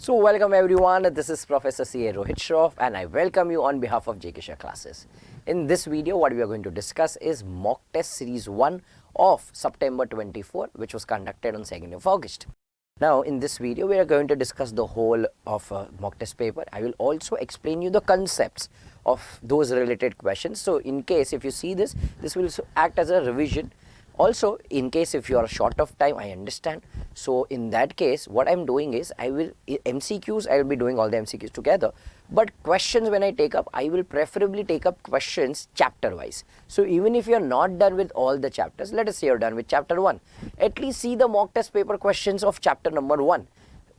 So welcome everyone, this is Professor CA Rohit Shroff and I welcome you on behalf of JK Shah classes. In this video what we are going to discuss is mock test series 1 of September 24 which was conducted on 2nd of August. Now in this video we are going to discuss the whole of mock test paper. I will also explain you the concepts of those related questions. So in case if you see this will act as a revision. Also, in case if you are short of time, I understand. So in that case, what I'm doing is I will be doing all the MCQs together. But questions when I take up, I will preferably take up questions chapter wise. So even if you're not done with all the chapters, let us say you're done with chapter 1. At least see the mock test paper questions of chapter number 1.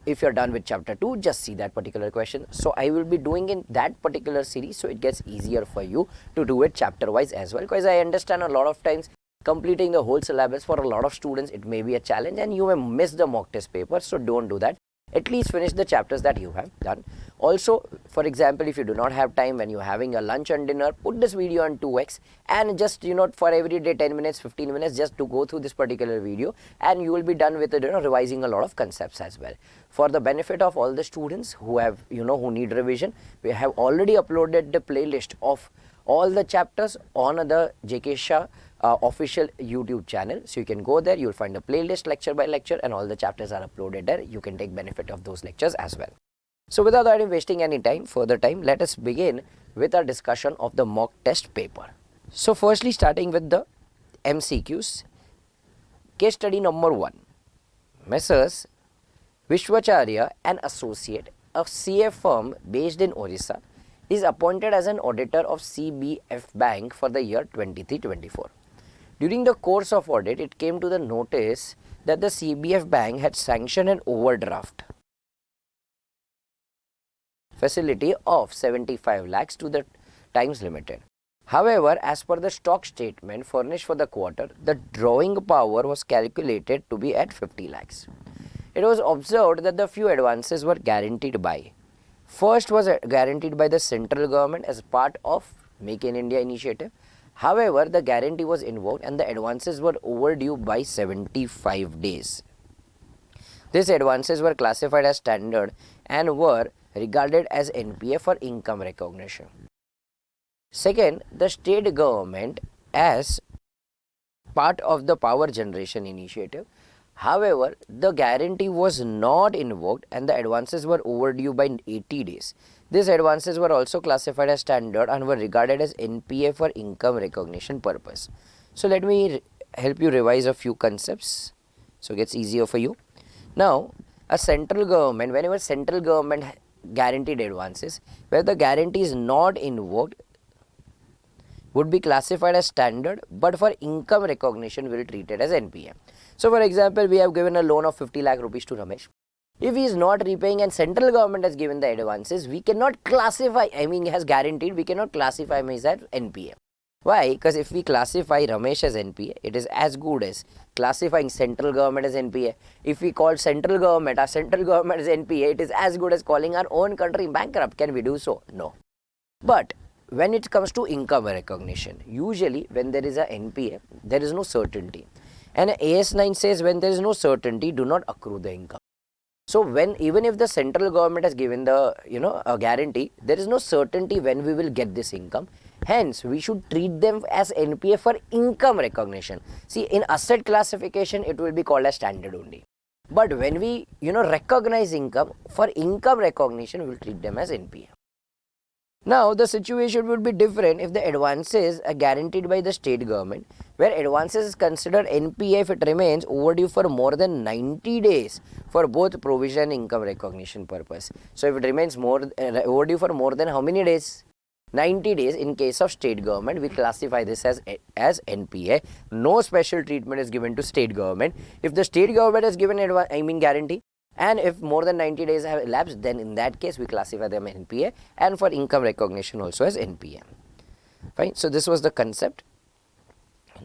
If you're done with chapter 2, just see that particular question. So I will be doing in that particular series, so it gets easier for you to do it chapter wise as well. Because I understand a lot of times completing the whole syllabus for a lot of students, it may be a challenge and you may miss the mock test paper. So don't do that. At least finish the chapters that you have done. Also, for example, if you do not have time when you're having a lunch and dinner, put this video on 2x and just, for every day 10 minutes, 15 minutes just to go through this particular video and you will be done with revising a lot of concepts as well. For the benefit of all the students who have, who need revision, we have already uploaded the playlist of all the chapters on the JK Shah official YouTube channel. So you can go there, you'll find a playlist lecture by lecture and all the chapters are uploaded there. You can take benefit of those lectures as well. So without wasting any further time, let us begin with our discussion of the mock test paper. So firstly, starting with the MCQs, case study number 1. Messrs. Vishwacharya and Associate, a CA firm based in Orissa, is appointed as an auditor of CBF Bank for the year 23-24. During the course of audit, it came to the notice that the CBF Bank had sanctioned an overdraft facility of 75 lakhs to the Times Limited. However, as per the stock statement furnished for the quarter, the drawing power was calculated to be at 50 lakhs. It was observed that the few advances were guaranteed by. First was guaranteed by the central government as part of Make in India initiative. However, the guarantee was invoked and the advances were overdue by 75 days. These advances were classified as standard and were regarded as NPA for income recognition. Second, the state government as part of the power generation initiative. However, the guarantee was not invoked and the advances were overdue by 80 days. These advances were also classified as standard and were regarded as NPA for income recognition purpose. So let me help you revise a few concepts so it gets easier for you. Now, a central government, whenever central government guaranteed advances, where the guarantee is not invoked, would be classified as standard, but for income recognition will treat it as NPA. So for example, we have given a loan of 50 lakh rupees to Ramesh. If he is not repaying and central government has given the advances, we cannot classify, has guaranteed, we cannot classify him as NPA. Why? Because if we classify Ramesh as NPA, it is as good as classifying central government as NPA. If we call central government, our central government as NPA, it is as good as calling our own country bankrupt. Can we do so? No. But when it comes to income recognition, usually when there is a NPA, there is no certainty. And AS9 says when there is no certainty, do not accrue the income. So even if the central government has given the a guarantee, there is no certainty when we will get this income. Hence, we should treat them as NPA for income recognition. See, in asset classification, it will be called as standard only. But when we recognize income, for income recognition, we will treat them as NPA. Now, the situation would be different if the advances are guaranteed by the state government, where advances is considered NPA if it remains overdue for more than 90 days for both provision and income recognition purpose. So, if it remains overdue for more than how many days? 90 days. In case of state government, we classify this as NPA. No special treatment is given to state government. If the state government has given guarantee, and if more than 90 days have elapsed, then in that case we classify them as NPA, and for income recognition also as NPA. Fine. So this was the concept.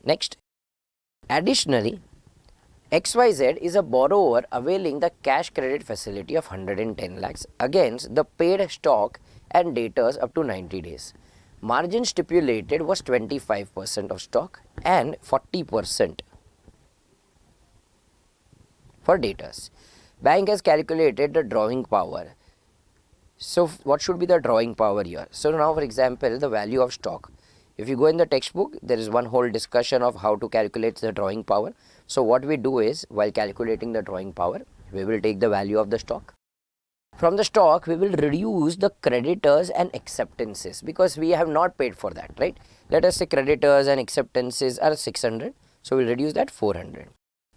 Next, additionally, XYZ is a borrower availing the cash credit facility of 110 lakhs against the paid stock and debtors up to 90 days. Margin stipulated was 25% of stock and 40% for debtors. Bank has calculated the drawing power. So what should be the drawing power here? So now for example, the value of stock. If you go in the textbook, there is one whole discussion of how to calculate the drawing power. So what we do is, while calculating the drawing power, we will take the value of the stock. From the stock, we will reduce the creditors and acceptances because we have not paid for that, right? Let us say creditors and acceptances are 600. So we'll reduce that 400.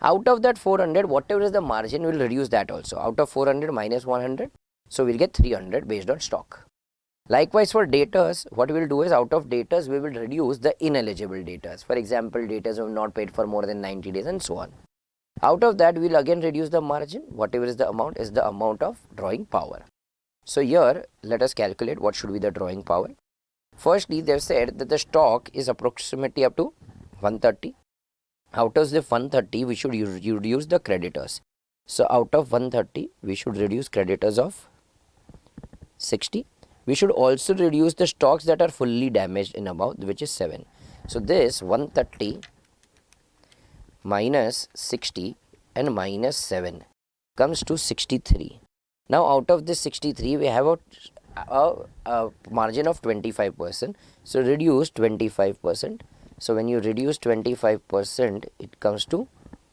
Out of that 400, whatever is the margin, we'll reduce that also. Out of 400 minus 100, so we'll get 300 based on stock. Likewise for debtors, what we will do is, out of debtors, we will reduce the ineligible debtors. For example, debtors who have not paid for more than 90 days and so on. Out of that, we will again reduce the margin. Whatever is the amount of drawing power. So here, let us calculate what should be the drawing power. Firstly, they have said that the stock is approximately up to 130. Out of the 130, we should reduce the creditors. So out of 130, we should reduce creditors of 60. We should also reduce the stocks that are fully damaged in amount, which is 7. So this 130 minus 60 and minus 7 comes to 63. Now out of this 63, we have a margin of 25%. So reduce 25%. So when you reduce 25%, it comes to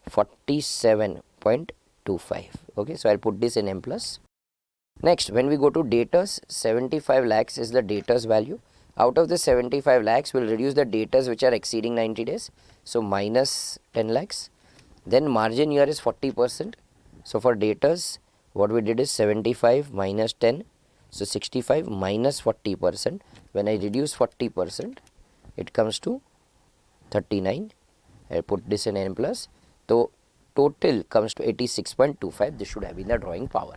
47.25. Okay, so I'll put this in M plus. Next, when we go to debtors, 75 lakhs is the debtors value. Out of the 75 lakhs, we'll reduce the debtors which are exceeding 90 days. So minus 10 lakhs. Then margin here is 40%. So for debtors, what we did is 75 minus 10. So 65 minus 40%. When I reduce 40%, it comes to 39. I'll put this in N plus. So total comes to 86.25. This should have been the drawing power.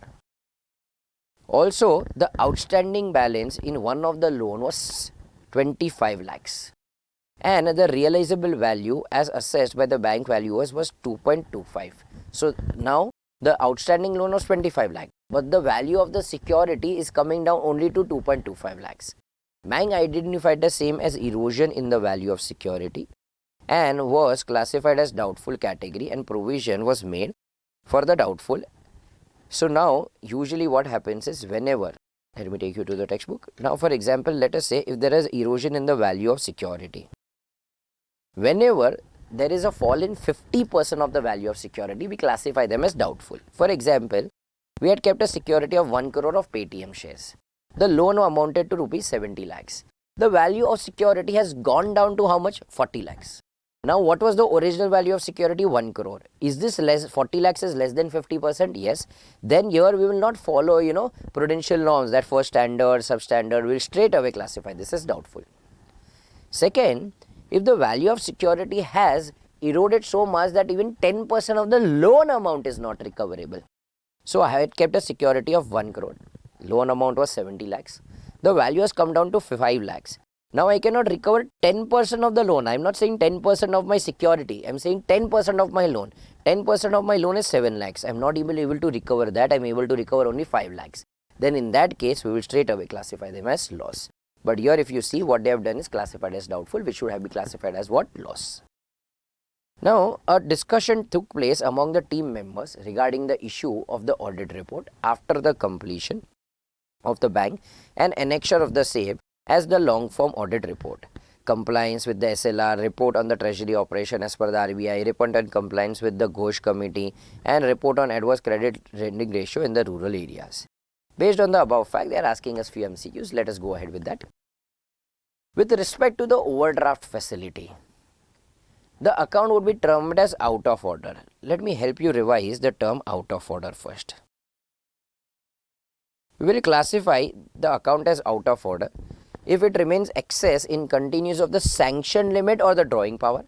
Also, the outstanding balance in one of the loan was 25 lakhs and the realizable value as assessed by the bank valuers was 2.25. So now the outstanding loan was 25 lakhs, but the value of the security is coming down only to 2.25 lakhs. Bank identified the same as erosion in the value of security and was classified as doubtful category, and provision was made for the doubtful. So now usually what happens is, whenever, let me take you to the textbook. Now for example, let us say if there is erosion in the value of security, whenever there is a fall in 50% of the value of security, we classify them as doubtful. For example, we had kept a security of 1 crore of Paytm shares. The loan amounted to rupees 70 lakhs. The value of security has gone down to how much? 40 lakhs. Now, what was the original value of security? 1 crore. Is this less? 40 lakhs is less than 50%? Yes. Then here we will not follow, prudential norms that for standard, substandard, will straight away classify this as doubtful. Second, if the value of security has eroded so much that even 10% of the loan amount is not recoverable. So I had kept a security of 1 crore. Loan amount was 70 lakhs. The value has come down to 5 lakhs. Now I cannot recover 10% of the loan. I am not saying 10% of my security. I am saying 10% of my loan. 10% of my loan is 7 lakhs. I am not able to recover that. I am able to recover only 5 lakhs. Then in that case, we will straight away classify them as loss. But here if you see, what they have done is classified as doubtful, which should have been classified as what? Loss. Now a discussion took place among the team members regarding the issue of the audit report after the completion of the bank and annexure of the same as the long form audit report, compliance with the SLR, report on the treasury operation as per the RBI, report on compliance with the Ghosh committee, and report on adverse credit lending ratio in the rural areas. Based on the above fact, they are asking us few MCQs. Let us go ahead with that. With respect to the overdraft facility, the account would be termed as out of order. Let me help you revise the term out of order first. We will classify the account as out of order if it remains excess in continuous of the sanction limit or the drawing power.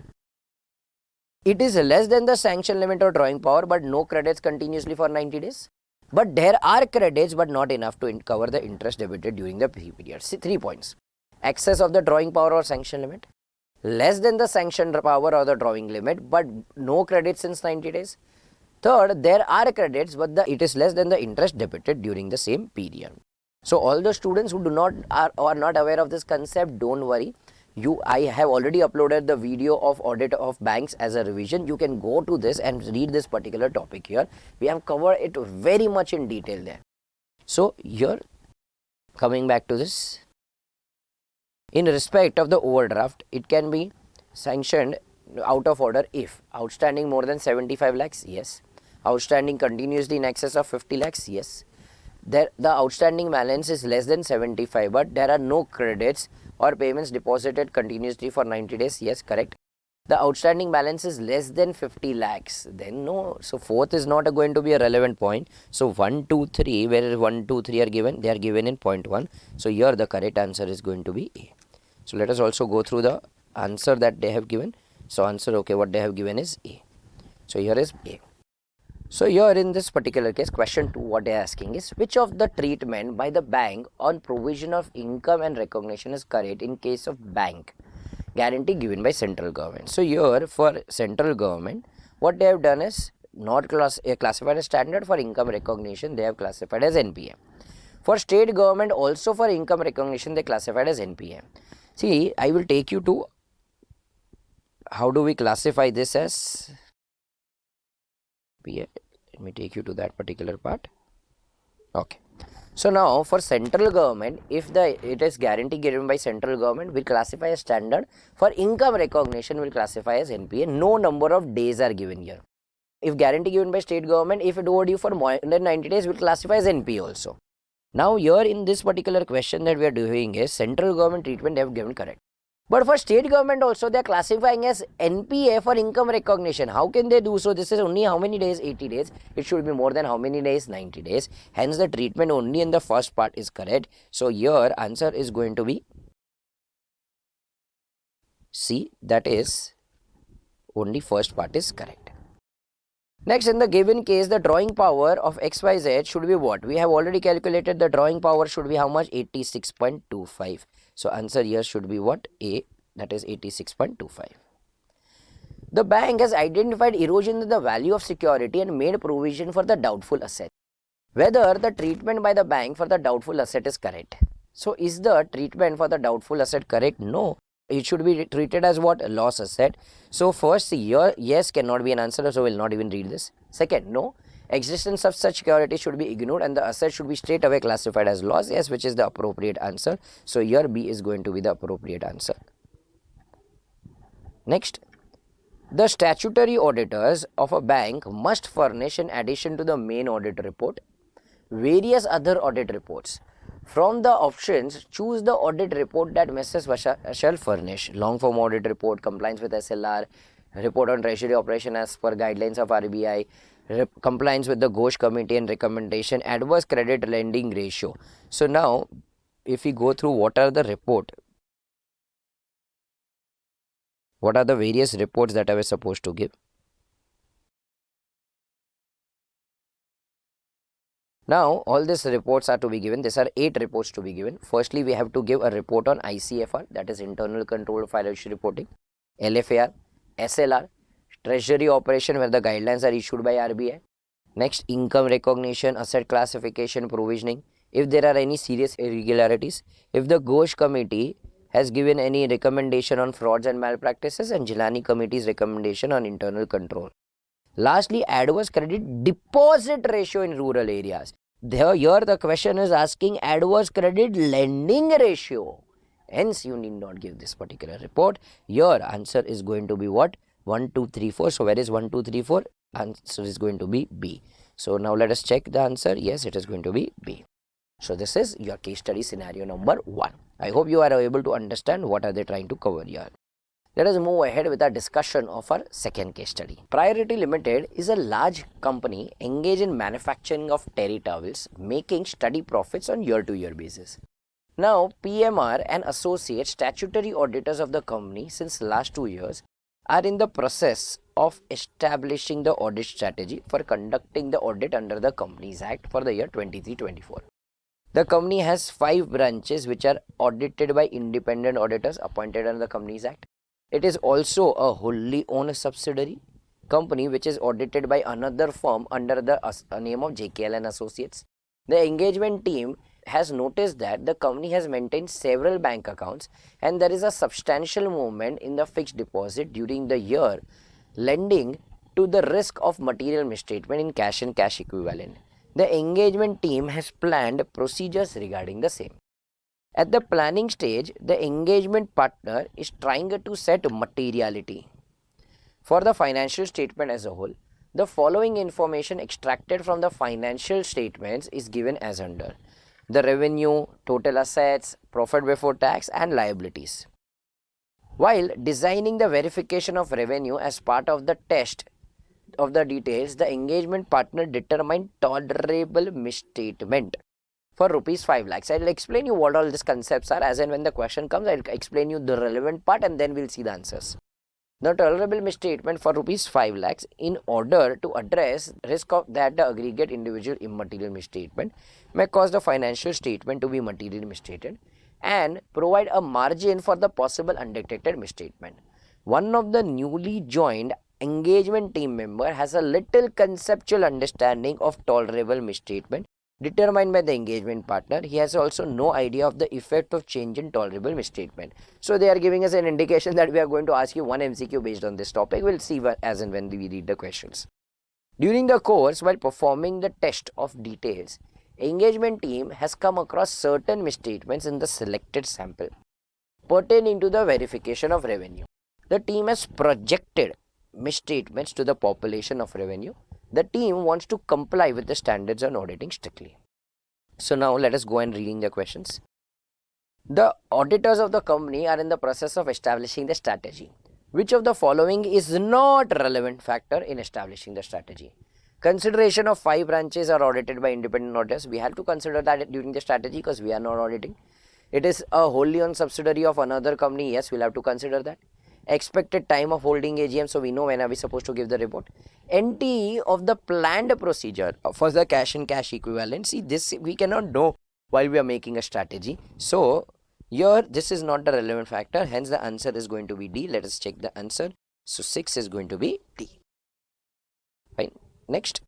It is less than the sanction limit or drawing power, but no credits continuously for 90 days. But there are credits, but not enough to cover the interest debited during the period. See, 3 points. Excess of the drawing power or sanction limit, less than the sanction power or the drawing limit, but no credits since 90 days. Third, there are credits, but it is less than the interest debited during the same period. So all the students who are not aware of this concept, don't worry. I have already uploaded the video of audit of banks as a revision. You can go to this and read this particular topic here. We have covered it very much in detail there. So here, coming back to this, in respect of the overdraft, it can be sanctioned out of order if outstanding more than 75 lakhs, yes. Outstanding continuously in excess of 50 lakhs, yes. The outstanding balance is less than 75, but there are no credits or payments deposited continuously for 90 days, yes, correct. The outstanding balance is less than 50 lakhs, then no. So fourth is not going to be a relevant point. So 1, 2, 3, where 1, 2, 3 are given, they are given in point 1. So here the correct answer is going to be A. So let us also go through the answer that they have given. So answer, okay, what they have given is A. So here is A. So here in this particular case, question 2, what they are asking is, which of the treatment by the bank on provision of income and recognition is correct in case of bank guarantee given by central government? So here for central government, what they have done is not classified as standard. For income recognition, they have classified as NPA. For state government, also for income recognition, they classified as NPA. See, I will take you to how do we classify this as NPA. Let me take you to that particular part. Okay. So now for central government, if it is guarantee given by central government, we classify as standard. For income recognition, we will classify as NPA. No number of days are given here. If guarantee given by state government, if it overdue for more than 90 days, we will classify as NPA also. Now here in this particular question that we are doing is central government treatment they have given correct. But for state government also, they are classifying as NPA for income recognition. How can they do so? This is only how many days? 80 days. It should be more than how many days? 90 days. Hence, the treatment only in the first part is correct. So, here answer is going to be C. That is, only first part is correct. Next, in the given case, the drawing power of XYZ should be what? We have already calculated the drawing power should be how much? 86.25. So, answer here should be what? A, that is 86.25. The bank has identified erosion in the value of security and made provision for the doubtful asset. Whether the treatment by the bank for the doubtful asset is correct. So, is the treatment for the doubtful asset correct? No. It should be treated as what? A loss asset. So, first here, yes cannot be an answer, so we will not even read this. Second, no. Existence of such security should be ignored and the asset should be straight away classified as loss, yes, which is the appropriate answer. So, here B is going to be the appropriate answer. Next, the statutory auditors of a bank must furnish, in addition to the main audit report, various other audit reports. From the options, choose the audit report that Messrs. shall furnish. Long form audit report, compliance with SLR, report on treasury operation as per guidelines of RBI, compliance with the Ghosh committee and recommendation, adverse credit lending ratio. So now, if we go through what are the report, what are the various reports that I was supposed to give? Now, all these reports are to be given. These are 8 reports to be given. Firstly, we have to give a report on ICFR, that is Internal Control Financial Reporting, LFAR, SLR, Treasury Operation where the guidelines are issued by RBI. Next, income recognition, asset classification, provisioning. If there are any serious irregularities, if the Ghosh committee has given any recommendation on frauds and malpractices, and Jilani committee's recommendation on internal control. Lastly, adverse credit deposit ratio in rural areas. Here the question is asking adverse credit lending ratio. Hence, you need not give this particular report. Your answer is going to be what? 1, 2, 3, 4. So, where is 1, 2, 3, 4? Answer is going to be B. So, now let us check the answer. Yes, it is going to be B. So, this is your case study scenario number 1. I hope you are able to understand what are they trying to cover here. Let us move ahead with our discussion of our second case study. Priority Limited is a large company engaged in manufacturing of terry towels, making steady profits on year-to-year basis. Now, PMR and associate statutory auditors of the company since last 2 years are in the process of establishing the audit strategy for conducting the audit under the Companies Act for the year 23-24. The company has 5 branches which are audited by independent auditors appointed under the Companies Act. It is also a wholly owned subsidiary company which is audited by another firm under the name of JKL and Associates. The engagement team has noticed that the company has maintained several bank accounts and there is a substantial movement in the fixed deposit during the year, lending to the risk of material misstatement in cash and cash equivalent. The engagement team has planned procedures regarding the same. At the planning stage, the engagement partner is trying to set materiality. For the financial statement as a whole, the following information extracted from the financial statements is given as under: the revenue, total assets, profit before tax, and liabilities. While designing the verification of revenue as part of the test of the details, the engagement partner determined tolerable misstatement for rupees 5 lakhs. I will explain you what all these concepts are as and when the question comes. I will explain you the relevant part and then we will see the answers. The tolerable misstatement for rupees 5 lakhs in order to address risk of that the aggregate individual immaterial misstatement may cause the financial statement to be materially misstated and provide a margin for the possible undetected misstatement. One of the newly joined engagement team member has a little conceptual understanding of tolerable misstatement determined by the engagement partner. He has also no idea of the effect of change in tolerable misstatement. So they are giving us an indication that we are going to ask you one MCQ based on this topic. We'll see as and when we read the questions. During the course, while performing the test of details, engagement team has come across certain misstatements in the selected sample pertaining to the verification of revenue. The team has projected misstatements to the population of revenue. The team wants to comply with the standards on auditing strictly. So now let us go and reading the questions. The auditors of the company are in the process of establishing the strategy. Which of the following is not a relevant factor in establishing the strategy? Consideration of 5 branches are audited by independent auditors. We have to consider that during the strategy because we are not auditing. It is a wholly owned subsidiary of another company. Yes, we'll have to consider that. Expected time of holding AGM, so we know when are we supposed to give the report. NTE of the planned procedure for the cash and cash equivalent. See, this we cannot know while we are making a strategy. So here this is not the relevant factor, hence the answer is going to be D. Let us check the answer. So 6 is going to be D. Fine. Next,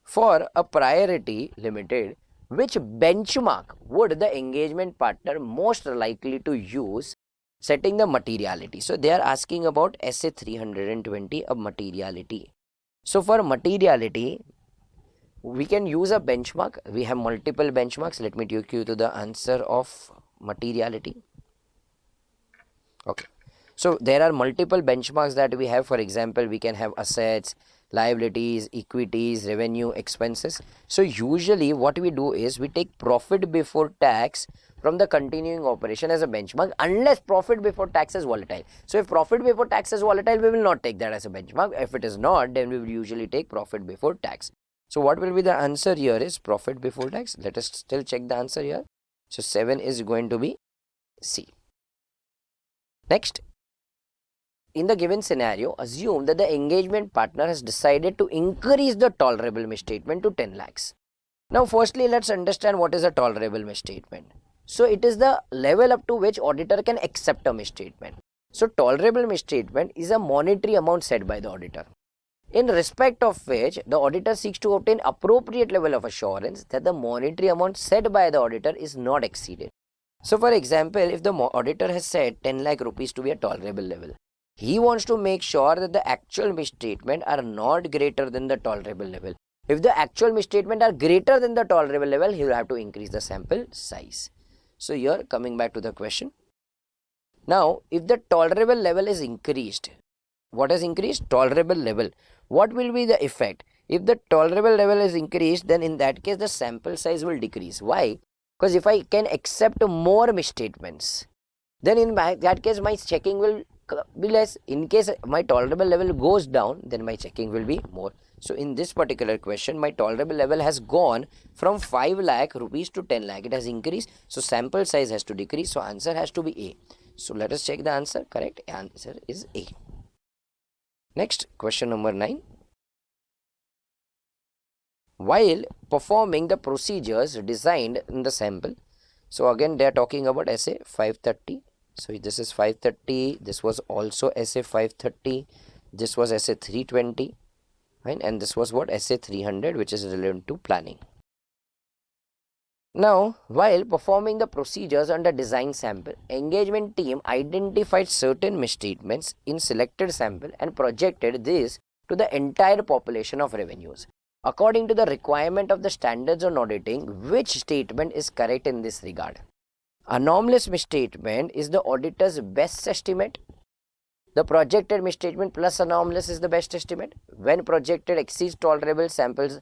for a priority limited, which benchmark would the engagement partner most likely to use setting the materiality? So they are asking about SA 320 of materiality. So for materiality, we can use a benchmark. We have multiple benchmarks. Let me take you to the answer of materiality. Okay. So there are multiple benchmarks that we have. For example, we can have assets, liabilities, equities, revenue, expenses. So usually what we do is we take profit before tax from the continuing operation as a benchmark unless profit before tax is volatile. So if profit before tax is volatile, we will not take that as a benchmark. If it is not, then we will usually take profit before tax. So what will be the answer here is profit before tax. Let us still check the answer here. So 7 is going to be C. Next, in the given scenario, assume that the engagement partner has decided to increase the tolerable misstatement to 10 lakhs. Now firstly, let's understand what is a tolerable misstatement. So it is the level up to which auditor can accept a misstatement. So tolerable misstatement is a monetary amount set by the auditor, in respect of which the auditor seeks to obtain appropriate level of assurance that the monetary amount set by the auditor is not exceeded. So for example, if the auditor has said 10 lakh rupees to be a tolerable level, he wants to make sure that the actual misstatement are not greater than the tolerable level. If the actual misstatement are greater than the tolerable level, he will have to increase the sample size. So here, coming back to the question. Now, if the tolerable level is increased, what has increased? Tolerable level. What will be the effect? If the tolerable level is increased, then in that case, the sample size will decrease. Why? Because if I can accept more misstatements, then in that case, my checking will be less. In case my tolerable level goes down, then my checking will be more. So in this particular question, my tolerable level has gone from 5 lakh rupees to 10 lakh. It has increased. So sample size has to decrease. So answer has to be A. So let us check the answer. Correct answer is A. Next, question number 9. While performing the procedures designed in the sample, so again they are talking about SA 530. So this is 530. This was also SA 530. This was SA 320. Right? And this was what? SA 300, which is relevant to planning. Now, while performing the procedures under design sample, engagement team identified certain misstatements in selected sample and projected this to the entire population of revenues. According to the requirement of the standards on auditing, which statement is correct in this regard? Anomalous misstatement is the auditor's best estimate. The projected misstatement plus anomalous is the best estimate. When projected exceeds tolerable, samples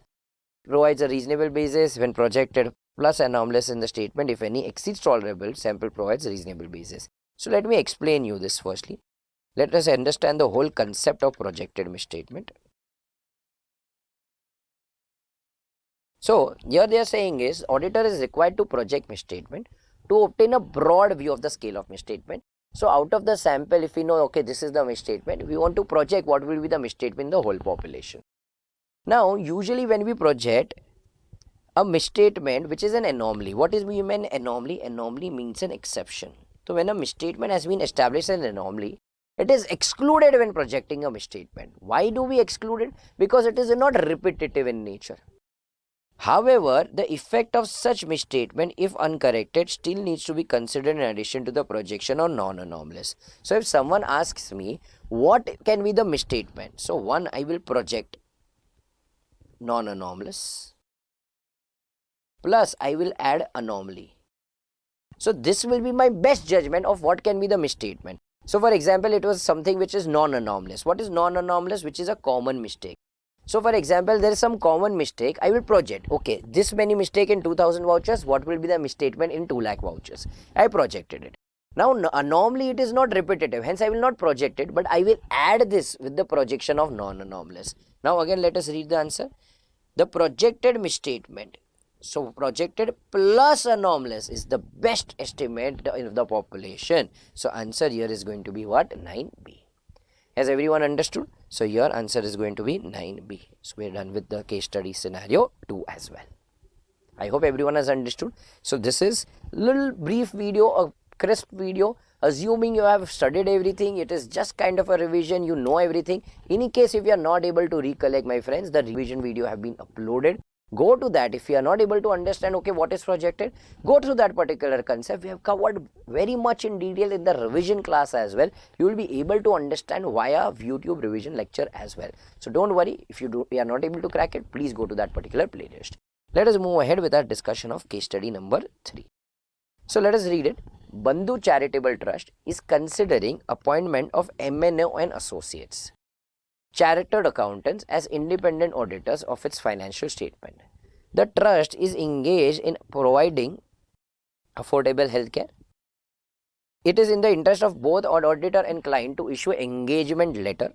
provides a reasonable basis. When projected plus anomalous in the statement, if any, exceeds tolerable, sample provides a reasonable basis. So let me explain you this firstly. Let us understand the whole concept of projected misstatement. So here they are saying is auditor is required to project misstatement to obtain a broad view of the scale of misstatement. So out of the sample, if we know, okay, this is the misstatement, we want to project what will be the misstatement in the whole population. Now, usually when we project a misstatement which is an anomaly, what is we mean anomaly? Anomaly means an exception. So when a misstatement has been established as an anomaly, it is excluded when projecting a misstatement. Why do we exclude it? Because it is not repetitive in nature. However, the effect of such misstatement, if uncorrected, still needs to be considered in addition to the projection or non-anomalous. So, if someone asks me, what can be the misstatement? So, one, I will project non-anomalous plus I will add anomaly. So, this will be my best judgment of what can be the misstatement. So, for example, it was something which is non-anomalous. What is non-anomalous? Which is a common mistake. So, for example, there is some common mistake. I will project, okay, this many mistake in 2000 vouchers. What will be the misstatement in 2 lakh vouchers? I projected it. Now, normally it is not repetitive. Hence, I will not project it, but I will add this with the projection of non-anomalous. Now, again, let us read the answer. The projected misstatement. So, projected plus anomalous is the best estimate of the population. So, answer here is going to be what? 9B. Has everyone understood? So your answer is going to be 9B. So we are done with the case study scenario 2 as well. I hope everyone has understood. So this is little brief video, a crisp video. Assuming you have studied everything, it is just kind of a revision, you know everything. In case if you are not able to recollect, my friends, the revision video have been uploaded. Go to that. If you are not able to understand, okay, what is projected, go through that particular concept. We have covered very much in detail in the revision class as well. You will be able to understand via YouTube revision lecture as well. So don't worry, if you are not able to crack it, please go to that particular playlist. Let us move ahead with our discussion of case study number 3. So let us read it. Bandhu Charitable Trust is considering appointment of MNO and Associates, chartered accountants as independent auditors of its financial statement. The trust is engaged in providing affordable healthcare. It is in the interest of both auditor and client to issue engagement letter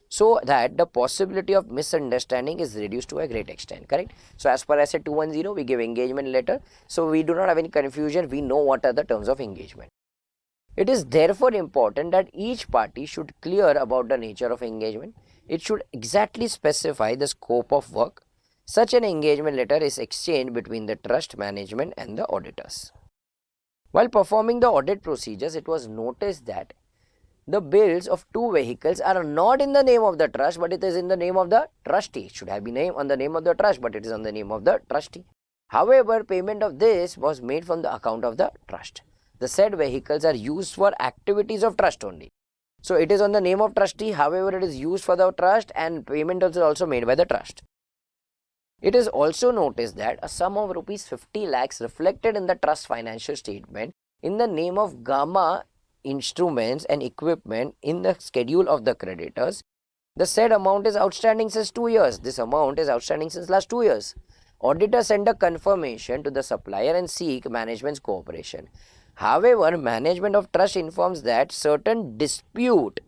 so that the possibility of misunderstanding is reduced to a great extent, correct? So as per Asset 210, we give engagement letter. So we do not have any confusion. We know what are the terms of engagement. It is therefore important that each party should clear about the nature of engagement. It should exactly specify the scope of work. Such an engagement letter is exchanged between the trust management and the auditors. While performing the audit procedures, it was noticed that the bills of 2 vehicles are not in the name of the trust, but it is in the name of the trustee. It should have been named on the name of the trust, but it is on the name of the trustee. However, payment of this was made from the account of the trust. The said vehicles are used for activities of trust only. So it is on the name of trustee, however, it is used for the trust and payment is also made by the trust. It is also noticed that a sum of rupees 50 lakhs reflected in the trust financial statement in the name of Gamma instruments and equipment in the schedule of the creditors. The said amount is outstanding since 2 years. This amount is outstanding since last 2 years. Auditor send a confirmation to the supplier and seek management's cooperation. However, management of trust informs that certain dispute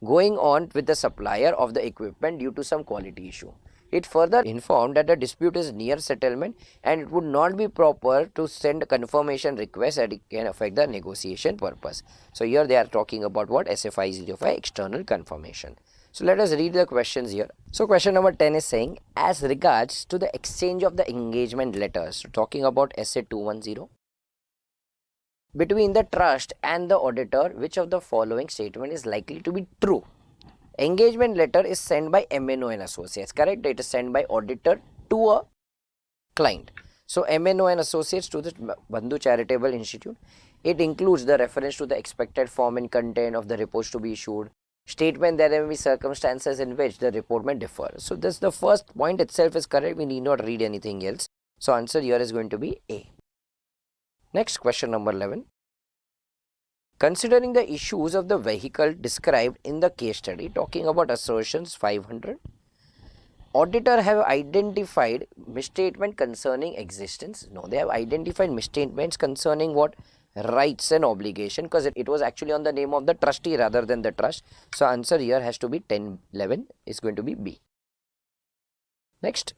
going on with the supplier of the equipment due to some quality issue. It further informed that the dispute is near settlement and it would not be proper to send a confirmation request that it can affect the negotiation purpose. So here they are talking about what? SFI 05 external confirmation. So let us read the questions here. So question number 10 is saying, as regards to the exchange of the engagement letters, so talking about Asset 210, between the trust and the auditor, which of the following statement is likely to be true? Engagement letter is sent by MNO and Associates, correct? It is sent by auditor to a client. So MNO and Associates to the Bandhu Charitable Institute. It includes the reference to the expected form and content of the reports to be issued. Statement there may be circumstances in which the report may differ. So this the first point itself is correct. We need not read anything else. So answer here is going to be A. Next question number 11. Considering the issues of the vehicle described in the case study, talking about assertions 500, auditor have identified misstatement concerning existence. No, they have identified misstatements concerning what? Rights and obligation, because it was actually on the name of the trustee rather than the trust. So answer here has to be 10, 11 is going to be B. Next.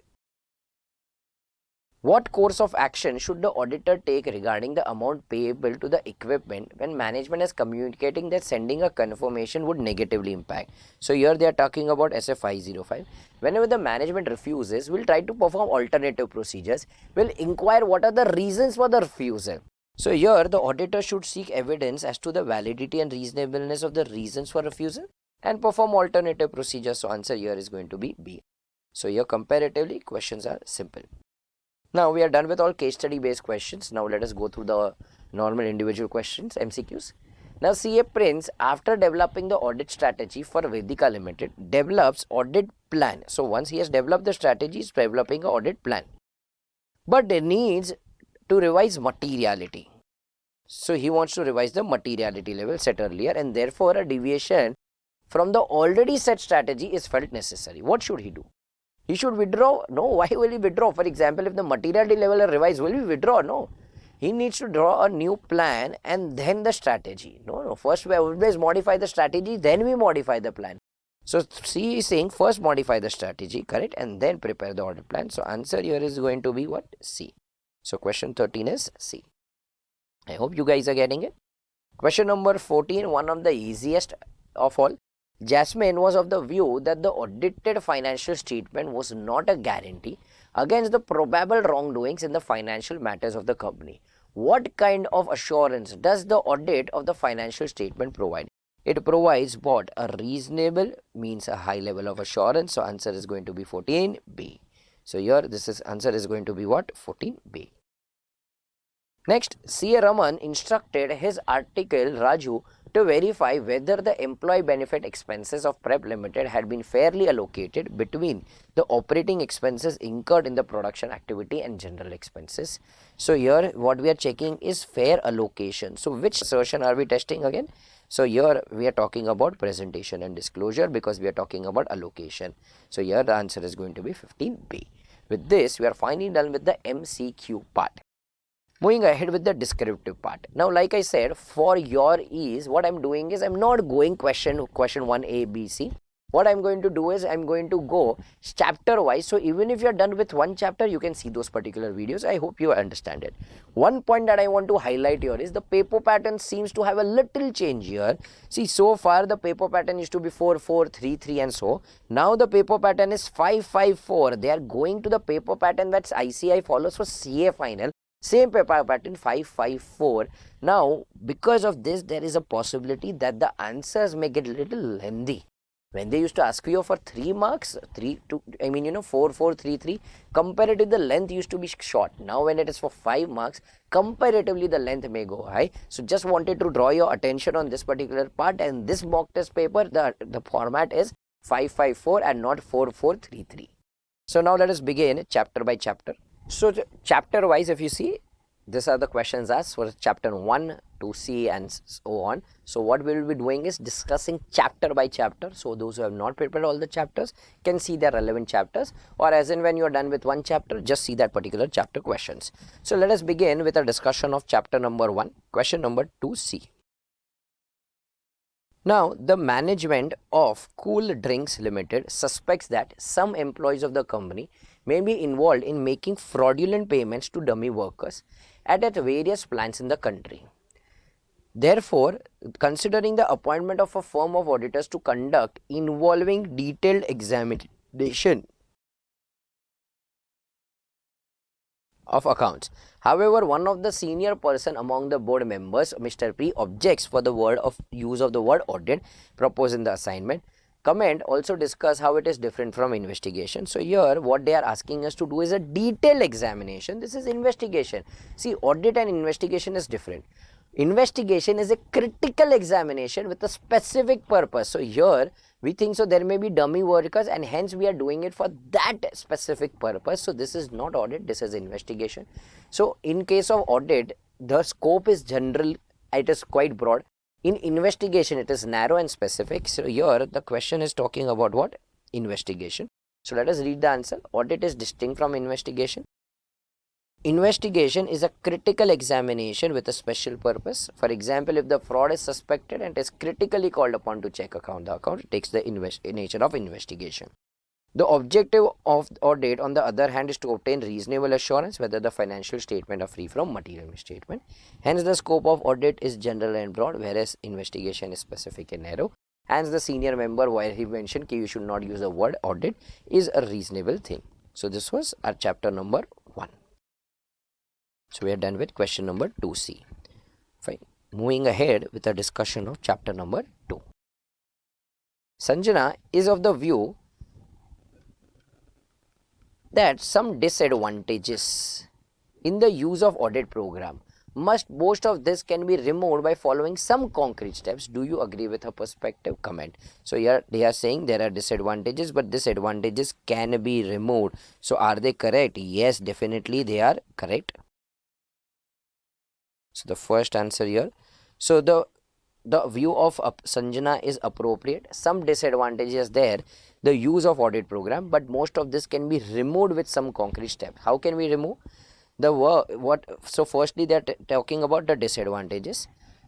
What course of action should the auditor take regarding the amount payable to the equipment when management is communicating that sending a confirmation would negatively impact? So here they are talking about SF 505. Whenever the management refuses, we'll try to perform alternative procedures. We'll inquire what are the reasons for the refusal. So here the auditor should seek evidence as to the validity and reasonableness of the reasons for refusal and perform alternative procedures. So answer here is going to be B. So here comparatively questions are simple. Now we are done with all case study based questions. Now let us go through the normal individual questions, MCQs. Now CA Prince, after developing the audit strategy for Vedika Limited, develops audit plan. So once he has developed the strategy, he is developing an audit plan. But he needs to revise materiality. So he wants to revise the materiality level set earlier, and therefore a deviation from the already set strategy is felt necessary. What should he do? He should withdraw? No. Why will he withdraw? For example, if the materiality level are revised, will he withdraw? No. He needs to draw a new plan and then the strategy. No. First we always modify the strategy, then we modify the plan. So C is saying first modify the strategy, correct, and then prepare the audit plan. So answer here is going to be what? C. So question 13 is C. I hope you guys are getting it. Question number 14, one of the easiest of all. Jasmine was of the view that the audited financial statement was not a guarantee against the probable wrongdoings in the financial matters of the company. What kind of assurance does the audit of the financial statement provide? It provides what? A reasonable means a high level of assurance. So answer is going to be 14B. So here this is answer is going to be what? 14B. Next, C.A. Raman instructed his article Raju to verify whether the employee benefit expenses of Prep Limited had been fairly allocated between the operating expenses incurred in the production activity and general expenses. So here what we are checking is fair allocation. So which assertion are we testing again? So here we are talking about presentation and disclosure because we are talking about allocation. So here the answer is going to be 15B. With this, we are finally done with the MCQ part. Moving ahead with the descriptive part. Now, like I said, for your ease, what I'm doing is I'm not going question 1 A, B, C. What I'm going to do is I'm going to go chapter wise. So even if you're done with one chapter, you can see those particular videos. I hope you understand it. One point that I want to highlight here is the paper pattern seems to have a little change here. See, so far the paper pattern used to be 4, 4, 3, 3 and so. Now the paper pattern is 5, 5, 4. They are going to the paper pattern that's ICI follows for CA final. Same paper pattern 554. Now, because of this, there is a possibility that the answers may get a little lengthy. When they used to ask you for 3 marks, 4, 4, 3, 3, comparatively the length used to be short. Now, when it is for 5 marks, comparatively the length may go high. So, just wanted to draw your attention on this particular part, and this mock test paper, the format is 554 and not 4433. So, now let us begin chapter by chapter. So chapter wise, if you see, these are the questions asked for chapter 1 to C and so on. So what we will be doing is discussing chapter by chapter. So those who have not prepared all the chapters can see their relevant chapters, or as in when you are done with one chapter, just see that particular chapter questions. So let us begin with a discussion of chapter number 1, question number 2C. Now, the management of Cool Drinks Limited suspects that some employees of the company may be involved in making fraudulent payments to dummy workers at various plants in the country. Therefore, considering the appointment of a firm of auditors to conduct involving detailed examination of accounts. However, one of the senior person among the board members, Mr. P, objects for the use of the word audit proposed in the assignment. Comment also discuss how it is different from investigation. So here what they are asking us to do is a detailed examination. This is investigation. See, audit and investigation is different. Investigation is a critical examination with a specific purpose. So here we think so there may be dummy workers and hence we are doing it for that specific purpose. So this is not audit, this is investigation. So in case of audit, the scope is general, it is quite broad. In investigation, it is narrow and specific. So here the question is talking about what? Investigation. So let us read the answer. Audit is distinct from investigation. Investigation is a critical examination with a special purpose. For example, if the fraud is suspected and is critically called upon to check the account, it takes the nature of investigation. The objective of audit, on the other hand, is to obtain reasonable assurance whether the financial statement are free from material misstatement. Hence, the scope of audit is general and broad, whereas investigation is specific and narrow. Hence, the senior member, while he mentioned that you should not use the word audit, is a reasonable thing. So, this was our chapter number 1. So, we are done with question number 2C. Fine. Moving ahead with a discussion of chapter number 2. Sanjana is of the view that some disadvantages in the use of audit program most of this can be removed by following some concrete steps. Do you agree with her perspective? Comment. So here they are saying there are disadvantages, but disadvantages can be removed. So are they correct? Yes, definitely they are correct. So the first answer here. So the view of Sanjana is appropriate. Some disadvantages there, the use of audit program, but most of this can be removed with some concrete step. How can we remove the what? So firstly, they are talking about the disadvantages.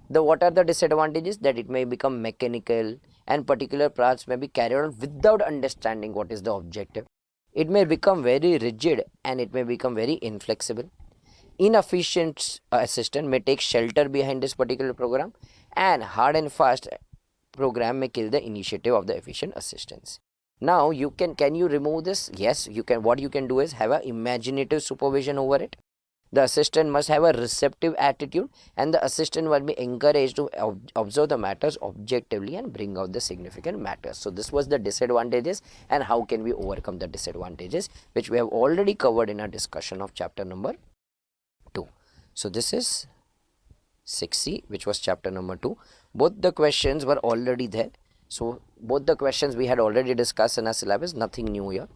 What are the disadvantages? That it may become mechanical and particular parts may be carried on without understanding what is the objective. It may become very rigid and it may become very inflexible. Inefficient assistant may take shelter behind this particular program, and hard and fast program may kill the initiative of the efficient assistants. Now can you remove this? Yes, you can. What you can do is have an imaginative supervision over it. The assistant must have a receptive attitude and the assistant will be encouraged to observe the matters objectively and bring out the significant matters. So this was the disadvantages and how can we overcome the disadvantages, which we have already covered in our discussion of chapter number 2. So this is 6C, which was chapter number 2. Both the questions were already there. So both the questions we had already discussed in our syllabus, nothing new here.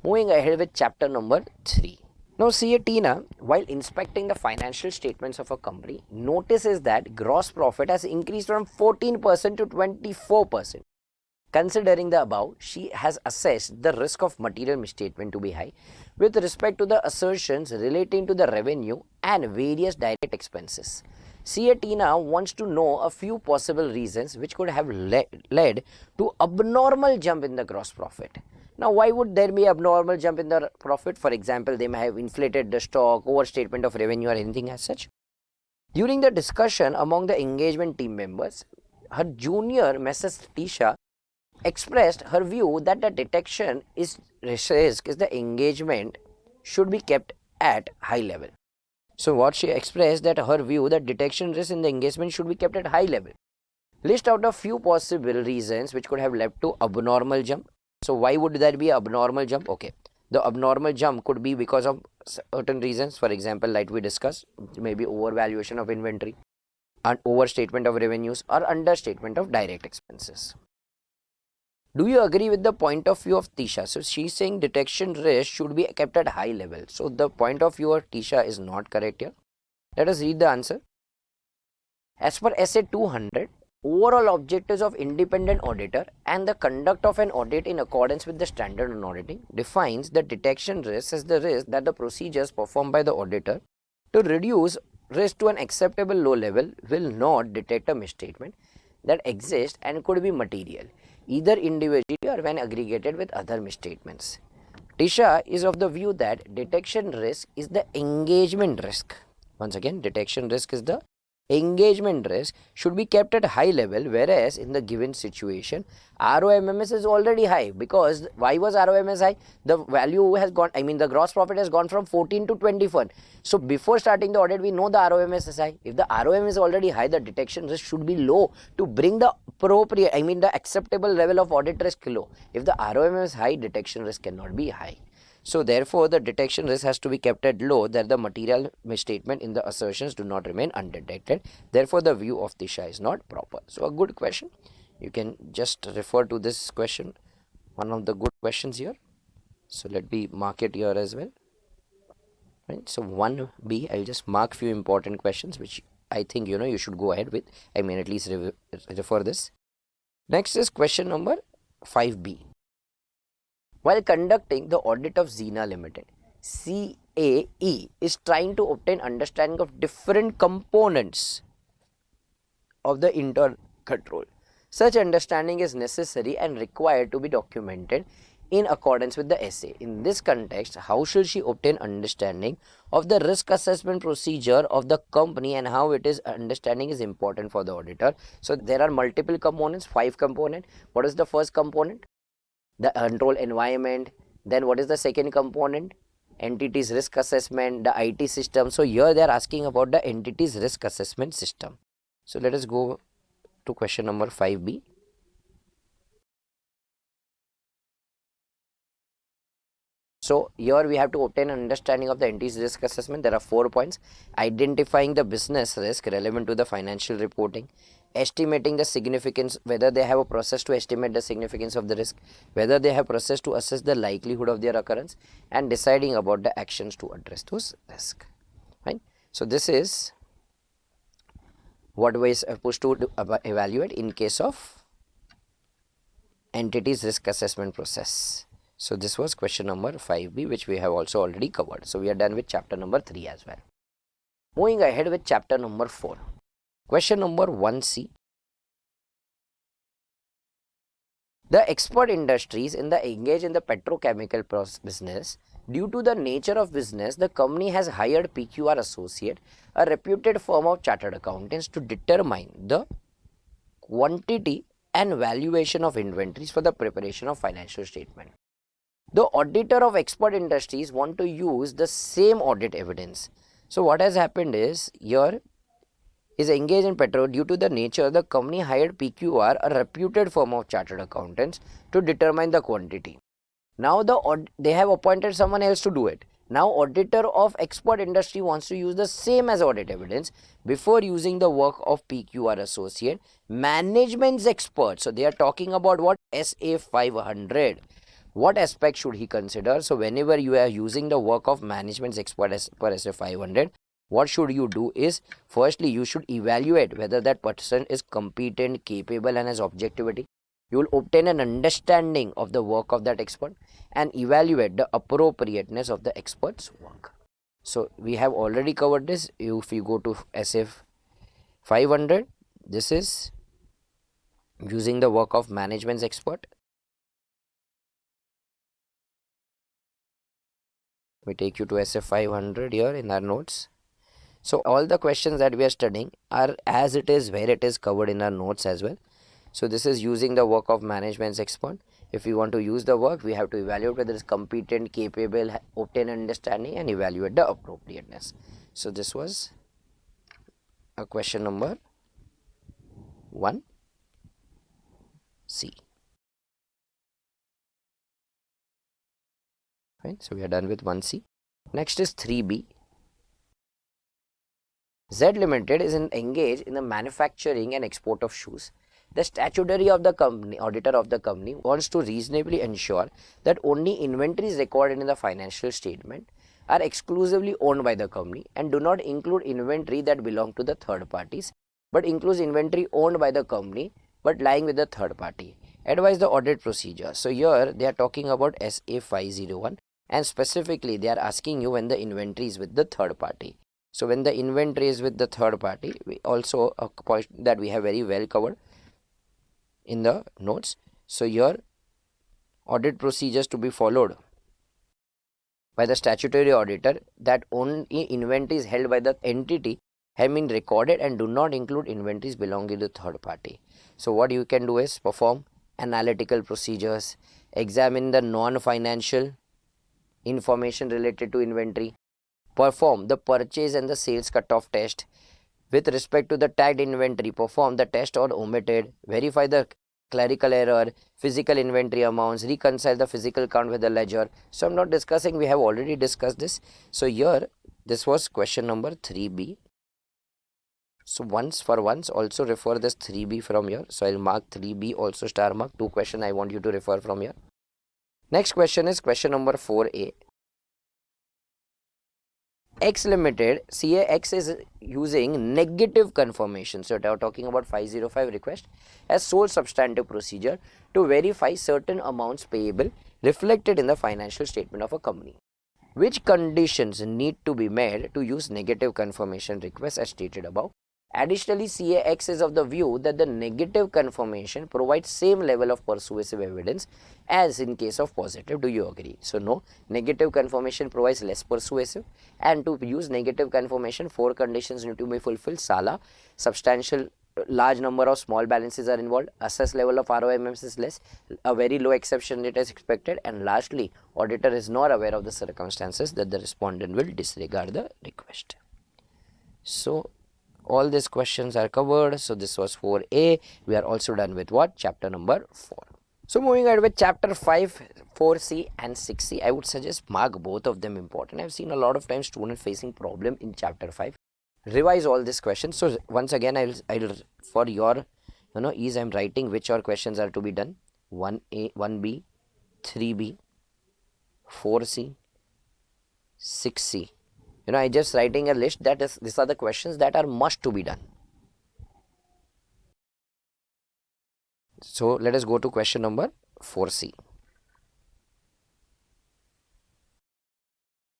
Moving ahead with chapter number 3. Now see, Tina, while inspecting the financial statements of a company, notices that gross profit has increased from 14% to 24%. Considering the above, she has assessed the risk of material misstatement to be high with respect to the assertions relating to the revenue and various direct expenses. C.A. Tina wants to know a few possible reasons which could have led to abnormal jump in the gross profit. Now, why would there be abnormal jump in the profit? For example, they may have inflated the stock, overstatement of revenue or anything as such. During the discussion among the engagement team members, her junior Mrs. Tisha expressed her view that the detection risk is the engagement should be kept at high level. So what she expressed that her view that detection risk in the engagement should be kept at high level. List out a few possible reasons which could have led to abnormal jump. So why would there be abnormal jump? Okay, the abnormal jump could be because of certain reasons. For example, like we discussed, maybe overvaluation of inventory, and overstatement of revenues or understatement of direct expenses. Do you agree with the point of view of Tisha? So she's saying detection risk should be kept at high level. So the point of view of Tisha is not correct here. Let us read the answer. As per Essay 200, overall objectives of independent auditor and the conduct of an audit in accordance with the standard on auditing defines the detection risk as the risk that the procedures performed by the auditor to reduce risk to an acceptable low level will not detect a misstatement that exists and could be material, either individually or when aggregated with other misstatements. Tisha is of the view that detection risk is the engagement risk. Once again, detection risk is the engagement risk should be kept at high level, whereas in the given situation ROMMS is already high. Because why was ROMS high? The value has gone, I mean the gross profit has gone from 14 to 21. So before starting the audit we know the ROMS is high. If the ROM is already high, the detection risk should be low to bring the appropriate, I mean the acceptable level of audit risk low. If the ROM is high, detection risk cannot be high. So therefore, the detection risk has to be kept at low, that the material misstatement in the assertions do not remain undetected. Therefore, the view of Disha is not proper. So a good question. You can just refer to this question, one of the good questions here. So let me mark it here as well. Right. So 1B, I'll just mark few important questions which I think you should go ahead with. I mean at least refer this. Next is question number 5B. While conducting the audit of Zena Limited, CAE is trying to obtain understanding of different components of the internal control. Such understanding is necessary and required to be documented in accordance with the essay. In this context, how should she obtain understanding of the risk assessment procedure of the company and how it is understanding is important for the auditor? So there are multiple components, 5 components. What is the first component? The control environment. Then what is the second component? Entities risk assessment, the IT system. So here they are asking about the entities risk assessment system. So let us go to question number 5B. So here we have to obtain an understanding of the entities risk assessment. There are 4 points. Identifying the business risk relevant to the financial reporting, estimating the significance, whether they have a process to estimate the significance of the risk, whether they have process to assess the likelihood of their occurrence, and deciding about the actions to address those risks. Right. So this is what we are supposed to evaluate in case of entities risk assessment process. So this was question number 5B, which we have also already covered. So we are done with chapter number 3 as well. Moving ahead with chapter number 4. Question number 1C. The export industries engage in the petrochemical business. Due to the nature of business, the company has hired PQR Associate, a reputed firm of chartered accountants, to determine the quantity and valuation of inventories for the preparation of financial statement. The auditor of export industries want to use the same audit evidence. So what has happened is, here is engaged in petro. Due to the nature, the company hired PQR, a reputed firm of chartered accountants, to determine the quantity. Now they have appointed someone else to do it. Now auditor of export industry wants to use the same as audit evidence before using the work of PQR Associate, management's expert. So they are talking about what? SA 500. What aspect should he consider? So whenever you are using the work of management's expert as per SA 500, what should you do is, firstly you should evaluate whether that person is competent, capable and has objectivity. You will obtain an understanding of the work of that expert and evaluate the appropriateness of the expert's work. So we have already covered this. If you go to SA 500, this is using the work of management's expert. We take you to SA 500 here in our notes. So all the questions that we are studying are as it is, where it is covered in our notes as well. So this is using the work of management's expert. If we want to use the work, we have to evaluate whether it's competent, capable, obtain understanding and evaluate the appropriateness. So this was a question number 1C. Right, so we are done with 1C. Next is 3B. Z Limited is engaged in the manufacturing and export of shoes. The statutory of the company, auditor of the company, wants to reasonably ensure that only inventories recorded in the financial statement are exclusively owned by the company and do not include inventory that belong to the third parties, but includes inventory owned by the company but lying with the third party. Advise the audit procedure. So here they are talking about SA 501, and specifically they are asking you when the inventory is with the third party. So when the inventory is with the third party, we also a point that we have very well covered in the notes. So here audit procedures to be followed by the statutory auditor, that only inventory is held by the entity have been recorded and do not include inventories belonging to third party. So what you can do is perform analytical procedures, examine the non-financial information related to inventory, perform the purchase and the sales cutoff test. With respect to the tagged inventory, perform the test or omitted, verify the clerical error, physical inventory amounts, reconcile the physical count with the ledger. So I'm not discussing, we have already discussed this. So here, this was question number 3B. So once also refer this 3B from here. So I'll mark 3B also star mark. 2 questions I want you to refer from here. Next question is question number 4A. X Limited, CAX is using negative confirmation. So they are talking about 505 request as sole substantive procedure to verify certain amounts payable reflected in the financial statement of a company. Which conditions need to be met to use negative confirmation request as stated above? Additionally, CAX is of the view that the negative confirmation provides same level of persuasive evidence as in case of positive. Do you agree? So no, negative confirmation provides less persuasive, and to use negative confirmation 4 conditions need to be fulfilled. Sala, substantial large number of small balances are involved, assessed level of ROMMs is less, a very low exception rate is expected, and lastly, auditor is not aware of the circumstances that the respondent will disregard the request. So all these questions are covered. So this was 4A. We are also done with what? Chapter number 4. So moving ahead with chapter 5, 4C and 6C, I would suggest mark both of them important. I have seen a lot of times students facing problem in chapter 5. Revise all these questions. So once again, I'll for your ease, I'm writing which all questions are to be done. 1A, 1B, 3B, 4C, 6C. I just writing a list that is, these are the questions that are must to be done. So let us go to question number 4C.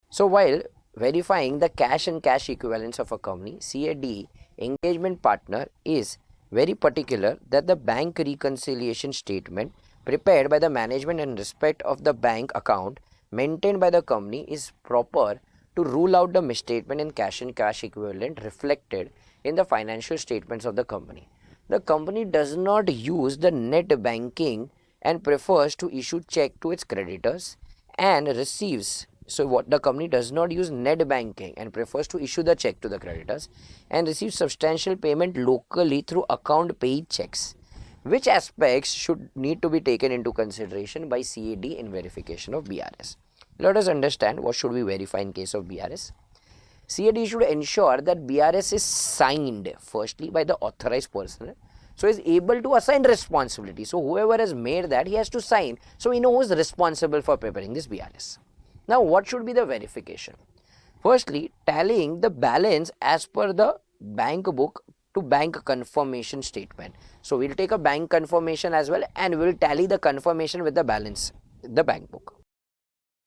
So while verifying the cash and cash equivalents of a company, CAD engagement partner is very particular that the bank reconciliation statement prepared by the management in respect of the bank account maintained by the company is proper to rule out the misstatement in cash and cash equivalent reflected in the financial statements of the company. The company does not use the net banking and prefers to issue check to its creditors and receives. So what the company does not use net banking and prefers to issue the check to the creditors and receives substantial payment locally through account paid checks. Which aspects should need to be taken into consideration by CAD in verification of BRS? Let us understand what should we verify in case of BRS. CAD should ensure that BRS is signed firstly by the authorized person, so is able to assign responsibility. So whoever has made that, he has to sign, so we know who is responsible for preparing this BRS. Now what should be the verification? Firstly, tallying the balance as per the bank book to bank confirmation statement. So we'll take a bank confirmation as well and we'll tally the confirmation with the balance, the bank book.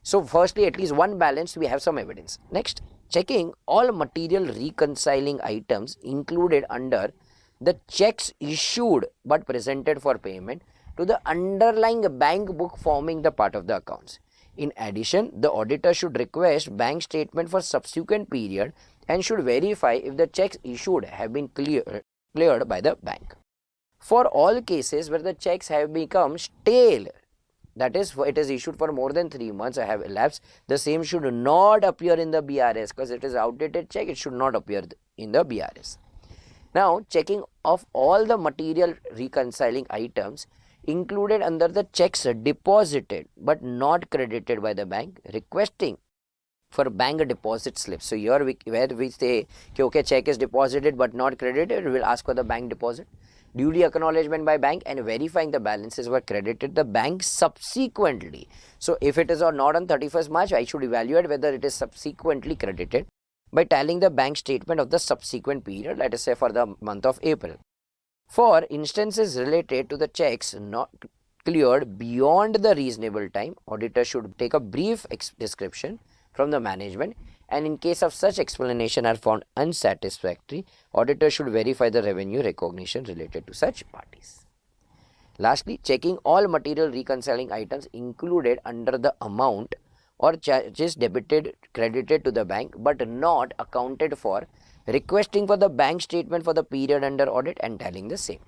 So firstly, at least one balance, we have some evidence. Next, checking all material reconciling items included under the checks issued but presented for payment to the underlying bank book forming the part of the accounts. In addition, the auditor should request bank statement for subsequent period and should verify if the checks issued have been cleared by the bank. For all cases where the checks have become stale, that is, it is issued for more than 3 months or have elapsed, the same should not appear in the BRS because it is outdated check, it should not appear in the BRS. Now, checking of all the material reconciling items included under the checks deposited but not credited by the bank, requesting for bank deposit slips. So here where we say, okay, check is deposited but not credited, we will ask for the bank deposit. Duly acknowledgement by bank and verifying the balances were credited the bank subsequently. So if it is or not on 31st March, I should evaluate whether it is subsequently credited by tallying the bank statement of the subsequent period, let us say for the month of April. For instances related to the checks not cleared beyond the reasonable time, auditor should take a brief description from the management, and in case of such explanation are found unsatisfactory, auditor should verify the revenue recognition related to such parties. Lastly, checking all material reconciling items included under the amount or charges debited credited to the bank but not accounted for requesting for the bank statement for the period under audit and telling the same.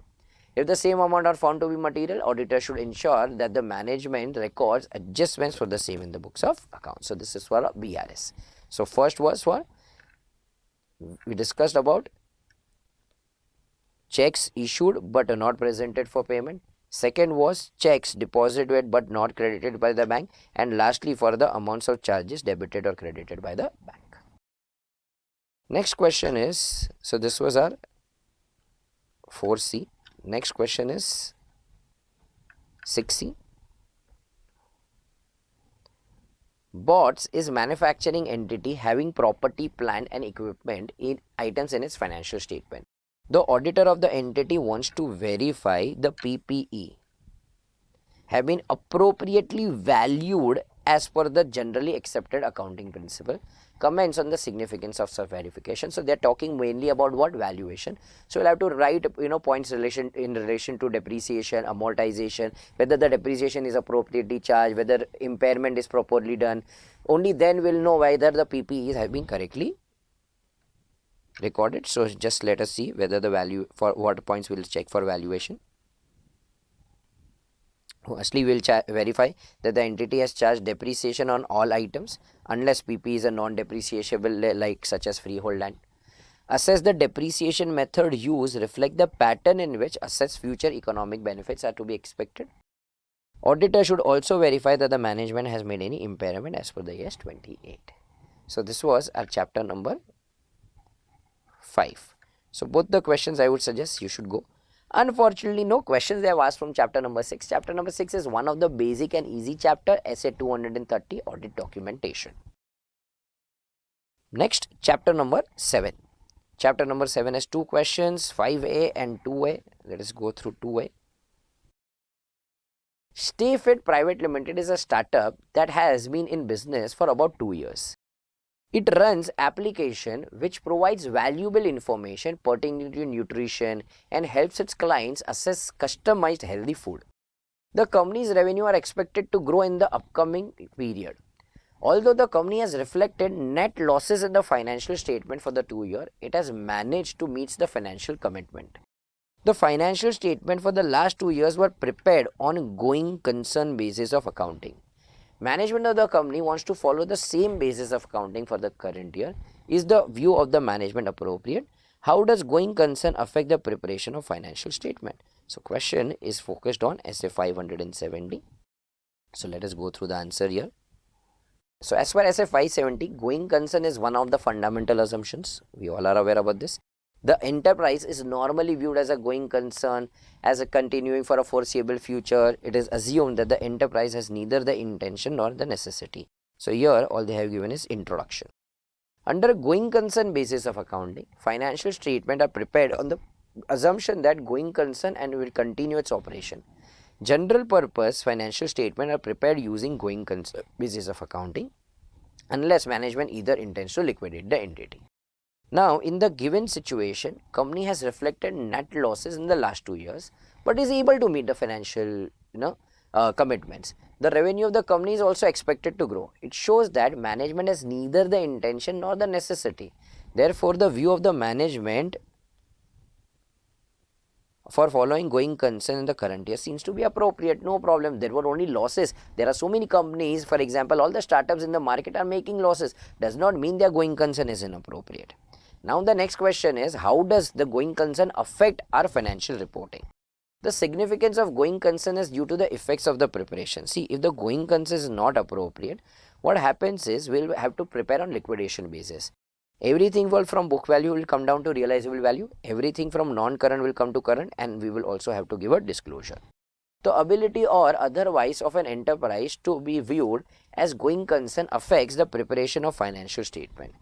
If the same amount are found to be material, auditor should ensure that the management records adjustments for the same in the books of accounts. So this is for a BRS. So first was for, we discussed about checks issued but not presented for payment. Second was checks deposited but not credited by the bank. And lastly, for the amounts of charges debited or credited by the bank. Next question is, so this was our 4C. Next question is 6C. BOTS is manufacturing entity having property, plant and equipment in items in its financial statement. The auditor of the entity wants to verify the PPE have been appropriately valued as per the generally accepted accounting principle. Comments on the significance of such verification. So they are talking mainly about what? Valuation. So we'll have to write points in relation to depreciation, amortization, whether the depreciation is appropriately charged, whether impairment is properly done. Only then we'll know whether the PPEs have been correctly recorded. So just let us see whether the value, for what points we'll check for valuation. Firstly, we'll verify that the entity has charged depreciation on all items unless PP is a non-depreciable like such as freehold land. Assess the depreciation method used reflect the pattern in which assets future economic benefits are to be expected. Auditor should also verify that the management has made any impairment as per the years 28. So this was our chapter number 5. So both the questions I would suggest you should go. Unfortunately, no questions they have asked from chapter number 6. Chapter number 6 is one of the basic and easy chapter, essay 230, audit documentation. Next, chapter number 7. Chapter number 7 has 2 questions, 5A and 2A. Let us go through 2A. Stay Fit Private Limited is a startup that has been in business for about 2 years. It runs application which provides valuable information pertaining to nutrition and helps its clients assess customized healthy food. The company's revenue are expected to grow in the upcoming period. Although the company has reflected net losses in the financial statement for the 2 year, it has managed to meet the financial commitment. The financial statement for the last 2 years were prepared on going concern basis of accounting. Management of the company wants to follow the same basis of accounting for the current year. Is the view of the management appropriate? How does going concern affect the preparation of financial statement? So question is focused on SA 570. So let us go through the answer here. So as per SA 570, going concern is one of the fundamental assumptions. We all are aware about this. The enterprise is normally viewed as a going concern, as a continuing for a foreseeable future. It is assumed that the enterprise has neither the intention nor the necessity. So here all they have given is introduction. Under going concern basis of accounting, financial statement are prepared on the assumption that going concern and will continue its operation. General purpose financial statement are prepared using going concern basis of accounting unless management either intends to liquidate the entity. Now, in the given situation, company has reflected net losses in the last 2 years, but is able to meet the financial commitments. The revenue of the company is also expected to grow. It shows that management has neither the intention nor the necessity. Therefore, the view of the management for following going concern in the current year seems to be appropriate. No problem. There were only losses. There are so many companies, for example, all the startups in the market are making losses. Does not mean their going concern is inappropriate. Now the next question is, how does the going concern affect our financial reporting? The significance of going concern is due to the effects of the preparation. See, if the going concern is not appropriate, what happens is we'll have to prepare on liquidation basis. Everything from book value will come down to realizable value. Everything from non-current will come to current, and we will also have to give a disclosure. The ability or otherwise of an enterprise to be viewed as going concern affects the preparation of financial statement.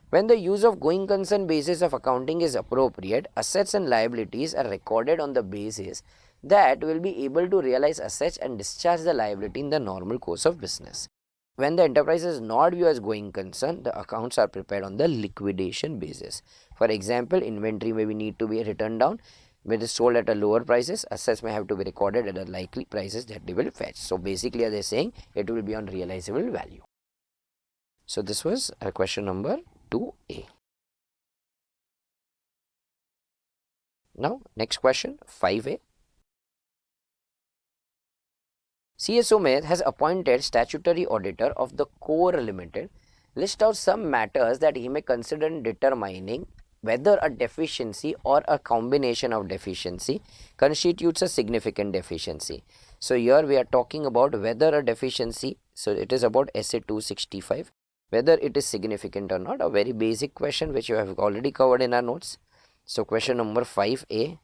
When the use of going concern basis of accounting is appropriate, assets and liabilities are recorded on the basis that will be able to realize assets and discharge the liability in the normal course of business. When the enterprise is not viewed as going concern, the accounts are prepared on the liquidation basis. For example, inventory may need to be written down. When it is sold at a lower prices, assets may have to be recorded at a likely prices that they will fetch. So basically, they are saying it will be on realizable value. So this was question number 2A. Now, next question, 5A. CSO Med has appointed statutory auditor of the Core Limited. List out some matters that he may consider in determining whether a deficiency or a combination of deficiency constitutes a significant deficiency. So here we are talking about whether a deficiency, so it is about SA 265, whether it is significant or not, a very basic question which you have already covered in our notes. So question number 5A,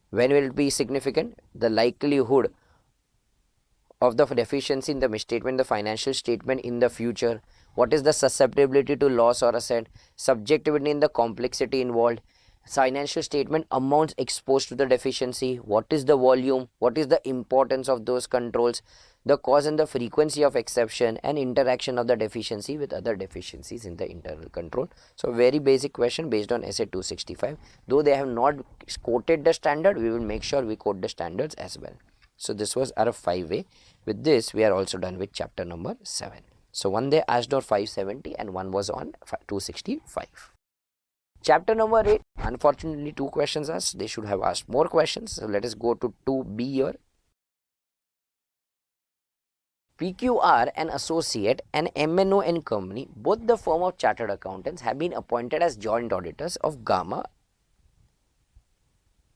when will it be significant? The likelihood of the deficiency in the misstatement, the financial statement in the future. What is the susceptibility to loss or asset? Subjectivity in the complexity involved. Financial statement amounts exposed to the deficiency. What is the volume? What is the importance of those controls? The cause and the frequency of exception and interaction of the deficiency with other deficiencies in the internal control. So very basic question based on SA 265. Though they have not quoted the standard, we will make sure we quote the standards as well. So this was our 5A. With this, we are also done with chapter number 7. So one they asked on 570 and one was on 265. Chapter number 8, unfortunately 2 questions asked. They should have asked more questions. So let us go to 2B here. PQR and Associate and MNO and Company, both the firm of chartered accountants, have been appointed as joint auditors of Gamma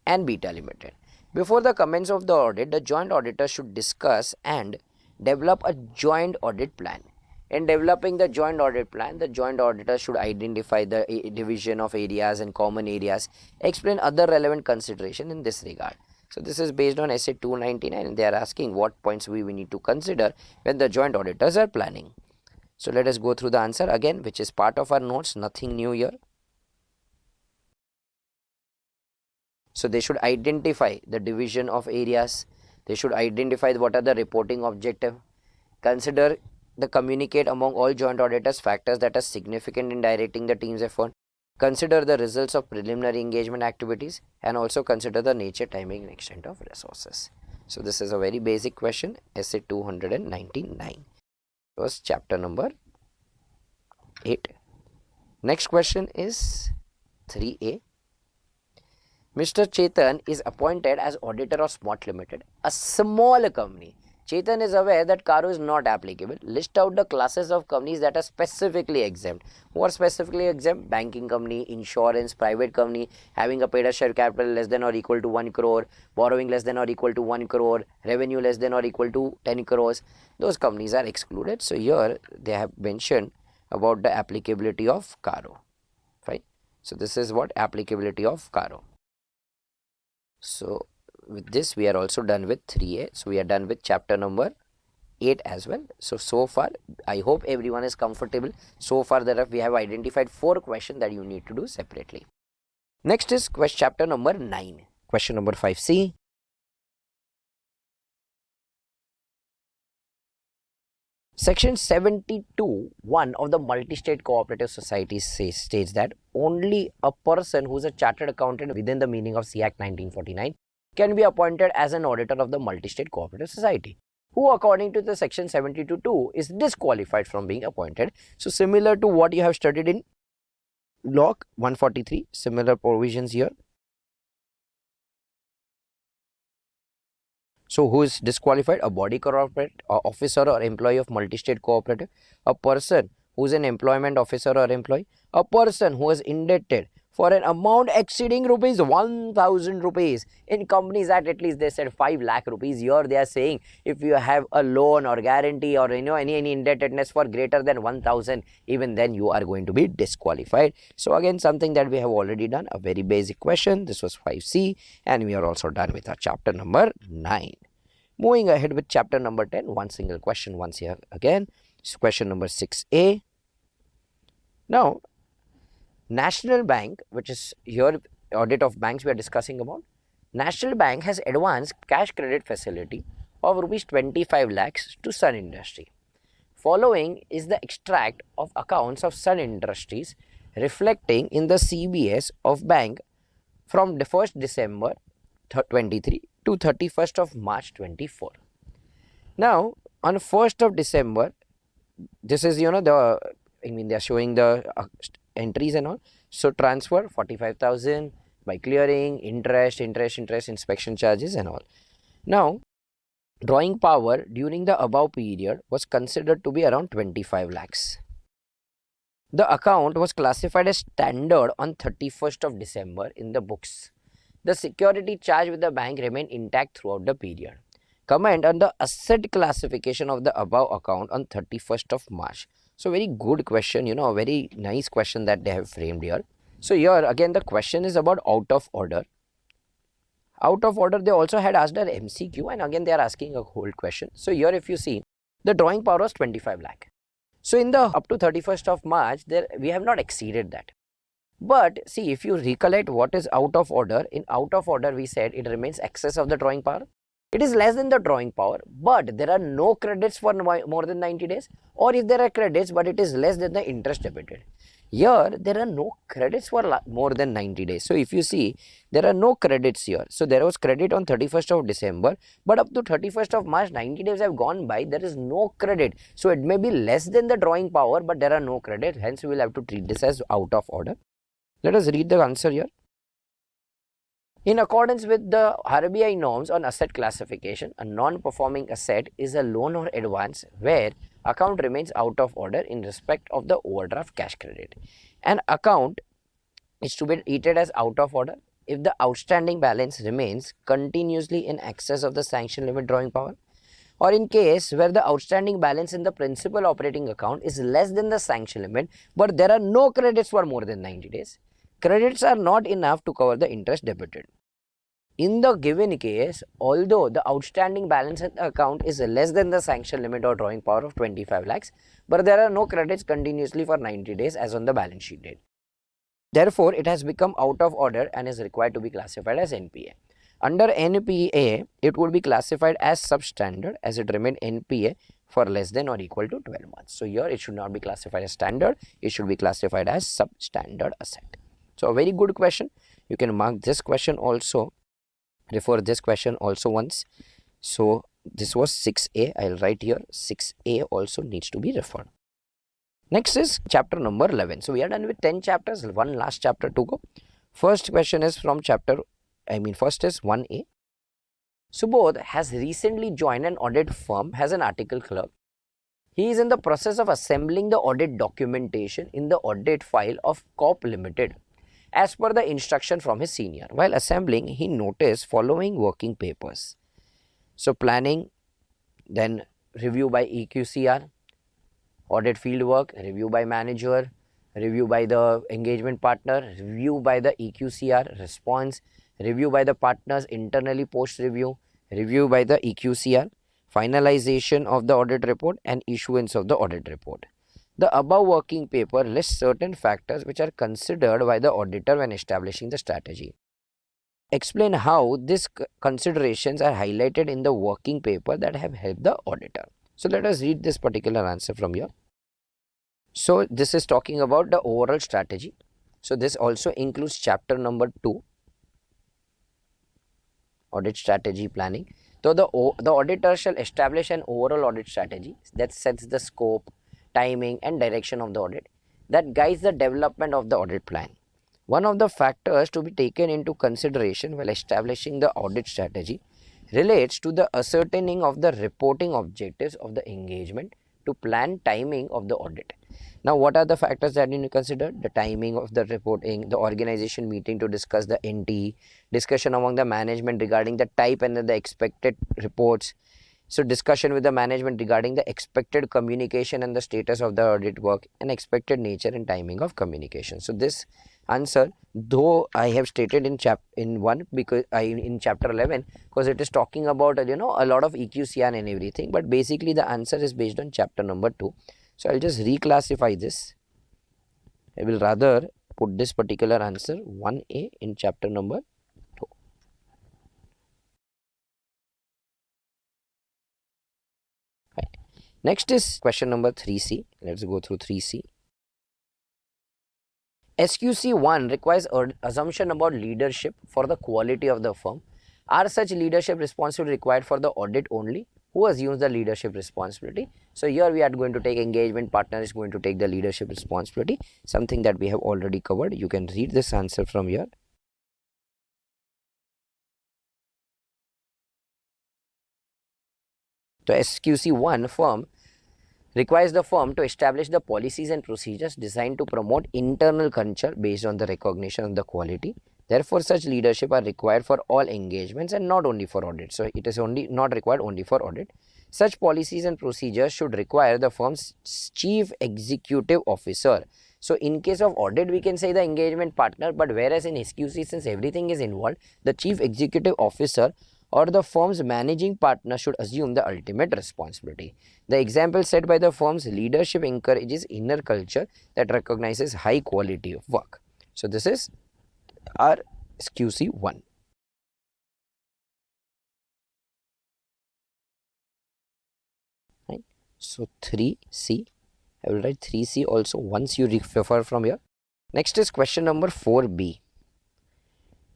and Beta Limited. Before the commence of the audit, the joint auditors should discuss and develop a joint audit plan. In developing the joint audit plan, the joint auditors should identify the division of areas and common areas, explain other relevant consideration in this regard. So this is based on SA 299 and they are asking what points we need to consider when the joint auditors are planning. So let us go through the answer again, which is part of our notes, nothing new here. So they should identify the division of areas. They should identify what are the reporting objective. Consider the communicate among all joint auditors factors that are significant in directing the team's effort. Consider the results of preliminary engagement activities and also consider the nature, timing and extent of resources. So this is a very basic question, SA 299. It was chapter number 8. Next question is 3A. Mr. Chetan is appointed as auditor of Smart Limited, a small company. Chetan is aware that Caro is not applicable. List out the classes of companies that are specifically exempt. Who are specifically exempt? Banking company, insurance, private company, having a paid share capital less than or equal to 1 crore, borrowing less than or equal to 1 crore, revenue less than or equal to 10 crores. Those companies are excluded. So here they have mentioned about the applicability of Caro. Fine. So this is what applicability of Caro. So with this we are also done with 3A. So we are done with chapter number 8 as well. So far I hope everyone is comfortable. So far we have identified 4 questions that you need to do separately. Next is chapter number 9. Question number 5C. Section 72(1) of the Multi-State Cooperative Society states that only a person who is a chartered accountant within the meaning of C Act 1949 can be appointed as an auditor of the Multi-State Cooperative Society, who according to the section 72(2) is disqualified from being appointed. So similar to what you have studied in Law 143, similar provisions here. So who is disqualified? A body corporate officer or employee of multi-state cooperative, a person who is an employment officer or employee, a person who is indebted for an amount exceeding rupees 1000 rupees. In Companies Act, at least they said 5 lakh rupees. Here they are saying if you have a loan or guarantee or any indebtedness for greater than 1000, even then you are going to be disqualified. So again, something that we have already done, a very basic question. This was 5C and we are also done with our chapter number 9. Moving ahead with chapter number 10, one single question once here again. So question number 6A. Now, National Bank, which is here audit of banks we are discussing about. National Bank has advanced cash credit facility of rupees 25 lakhs to Sun Industry. Following is the extract of accounts of Sun Industries reflecting in the CBS of bank from the 1st December 23 to 31st of March 24. Now, on 1st of December, this is, they are showing the entries and all. So transfer 45,000, by clearing interest, inspection charges and all. Now, drawing power during the above period was considered to be around 25 lakhs. The account was classified as standard on 31st of December in the books. The security charge with the bank remained intact throughout the period. Comment on the asset classification of the above account on 31st of March. So very good question, a very nice question that they have framed here. So here again the question is about out of order. Out of order, they also had asked an MCQ, and again they are asking a whole question. So here if you see, the drawing power was 25 lakh. So in the up to 31st of March, there we have not exceeded that. But see, if you recollect what is out of order, in out of order we said it remains excess of the drawing power. It is less than the drawing power, but there are no credits for more than 90 days, or if there are credits but it is less than the interest debited. Here there are no credits for more than 90 days. So if you see, there are no credits here. So there was credit on 31st of December, but up to 31st of March, 90 days have gone by, there is no credit. So it may be less than the drawing power, but there are no credit. Hence we will have to treat this as out of order. Let us read the answer here. In accordance with the RBI norms on asset classification, a non-performing asset is a loan or advance where account remains out of order in respect of the overdraft cash credit. An account is to be treated as out of order if the outstanding balance remains continuously in excess of the sanction limit drawing power, or in case where the outstanding balance in the principal operating account is less than the sanction limit, but there are no credits for more than 90 days. Credits are not enough to cover the interest debited. In the given case, although the outstanding balance in the account is less than the sanction limit or drawing power of 25 lakhs, but there are no credits continuously for 90 days as on the balance sheet date. Therefore, it has become out of order and is required to be classified as NPA. Under NPA, it would be classified as substandard as it remained NPA for less than or equal to 12 months. So here it should not be classified as standard, it should be classified as substandard asset. So a very good question. You can mark this question also, refer this question also once. So this was 6A, I'll write here 6A also needs to be referred. Next is chapter number 11. So we are done with 10 chapters, one last chapter to go. First question is from first is 1A. Subodh has recently joined an audit firm as an article clerk. He is in the process of assembling the audit documentation in the audit file of Corp Limited as per the instruction from his senior. While assembling, he noticed following working papers. So planning, then review by EQCR, audit field work, review by manager, review by the engagement partner, review by the EQCR, response, review by the partners internally post review, review by the EQCR, finalization of the audit report and issuance of the audit report. The above working paper lists certain factors which are considered by the auditor when establishing the strategy. Explain how these considerations are highlighted in the working paper that have helped the auditor. So let us read this particular answer from here. So this is talking about the overall strategy. So this also includes chapter number 2, audit strategy planning. So the auditor shall establish an overall audit strategy that sets the scope, timing and direction of the audit that guides the development of the audit plan. One of the factors to be taken into consideration while establishing the audit strategy relates to the ascertaining of the reporting objectives of the engagement to plan timing of the audit. Now, what are the factors that you need to consider? The timing of the reporting, the organization meeting to discuss the NT, discussion among the management regarding the type and the expected reports. So discussion with the management regarding the expected communication and the status of the audit work and expected nature and timing of communication. So this answer, though I have stated in chapter 11 because it is talking about a lot of EQCR and everything, but basically the answer is based on chapter number 2. So I'll just reclassify this. I will rather put this particular answer 1A in chapter number 2. Right. Next is question number 3C. Let's go through 3C. SQC 1 requires assumption about leadership for the quality of the firm. Are such leadership responsibility required for the audit only? Who assumes the leadership responsibility? So here we are going to take engagement partner is going to take the leadership responsibility, something that we have already covered. You can read this answer from here. So SQC1 firm requires the firm to establish the policies and procedures designed to promote internal culture based on the recognition of the quality. Therefore, such leadership are required for all engagements and not only for audit. So, it is only not required only for audit. Such policies and procedures should require the firm's chief executive officer. So, in case of audit, we can say the engagement partner, but whereas in SQC, since everything is involved, the chief executive officer or the firm's managing partner should assume the ultimate responsibility. The example set by the firm's leadership encourages inner culture that recognizes high quality of work. So, this is our SQC1. Right. So, 3C. I will write 3C also once you refer from here. Next is question number 4B.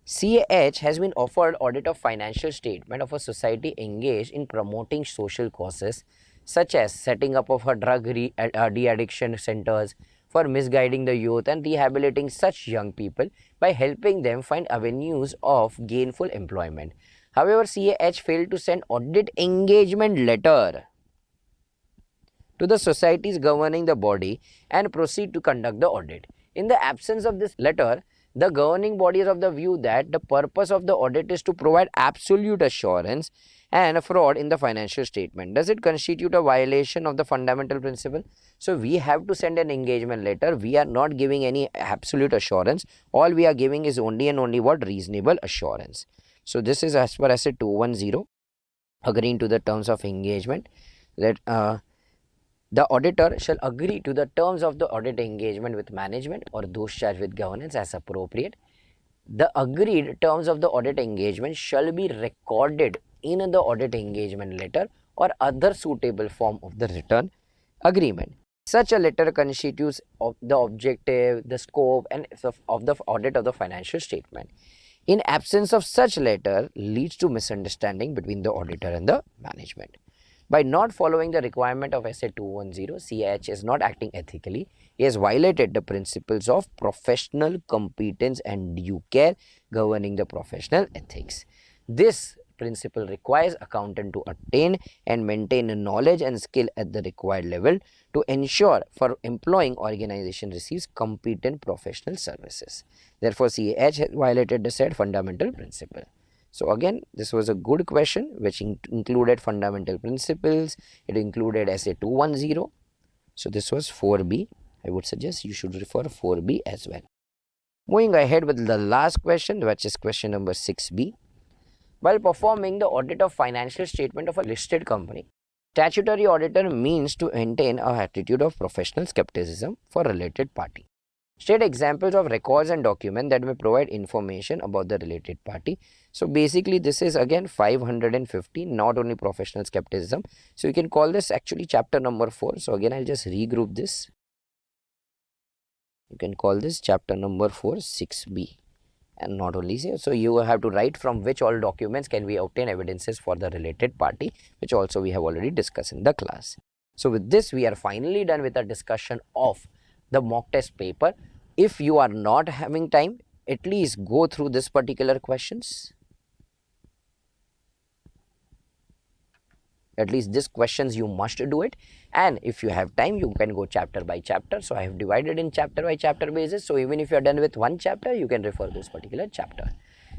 CAH has been offered audit of financial statement of a society engaged in promoting social causes such as setting up of a drug de-addiction centers for misguiding the youth and rehabilitating such young people by helping them find avenues of gainful employment. However, CAH failed to send audit engagement letter to the societies governing the body and proceed to conduct the audit. In the absence of this letter, the governing body is of the view that the purpose of the audit is to provide absolute assurance and fraud in the financial statement. Does it constitute a violation of the fundamental principle? So, we have to send an engagement letter. We are not giving any absolute assurance. All we are giving is only and only what? Reasonable assurance. So, this is as per Essay 210, agreeing to the terms of engagement that the auditor shall agree to the terms of the audit engagement with management or those charged with governance as appropriate. The agreed terms of the audit engagement shall be recorded in the audit engagement letter or other suitable form of the written agreement. Such a letter constitutes the objective, the scope and of the audit of the financial statement. In absence of such letter leads to misunderstanding between the auditor and the management. By not following the requirement of Essay 210, CAH is not acting ethically. He has violated the principles of professional competence and due care governing the professional ethics. This principle requires accountant to attain and maintain knowledge and skill at the required level to ensure for employing organization receives competent professional services. Therefore, CAH has violated the said fundamental principle. So, again, this was a good question which included fundamental principles. It included Essay 210. So, this was 4B. I would suggest you should refer 4B as well. Moving ahead with the last question, which is question number 6B. While performing the audit of financial statement of a listed company, statutory auditor means to maintain an attitude of professional skepticism for related party. State examples of records and documents that may provide information about the related party. So, basically this is again 550, not only professional skepticism. So, you can call this actually chapter number 4. So, again I will just regroup this. You can call this chapter number 4, 6B. And not only so you have to write from which all documents can we obtain evidences for the related party, which also we have already discussed in the class. So, with this we are finally done with the discussion of the mock test paper. If you are not having time, at least go through this particular questions. At least these questions you must do it, and if you have time you can go chapter by chapter. So, I have divided in chapter by chapter basis. So, even if you are done with one chapter, you can refer this particular chapter.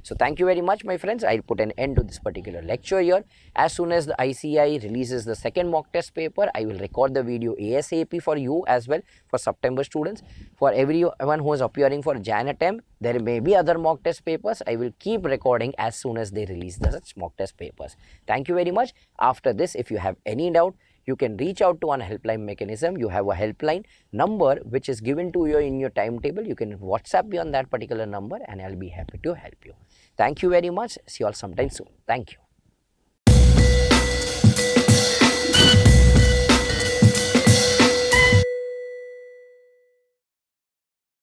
So, thank you very much my friends. I will put an end to this particular lecture here. As soon as the ICI releases the second mock test paper, I will record the video ASAP for you as well for September students. For everyone who is appearing for Jan attempt, there may be other mock test papers. I will keep recording as soon as they release the such mock test papers. Thank you very much. After this, if you have any doubt, you can reach out to one helpline mechanism. You have a helpline number which is given to you in your timetable. You can WhatsApp me on that particular number and I'll be happy to help you. Thank you very much. See you all sometime soon. Thank you.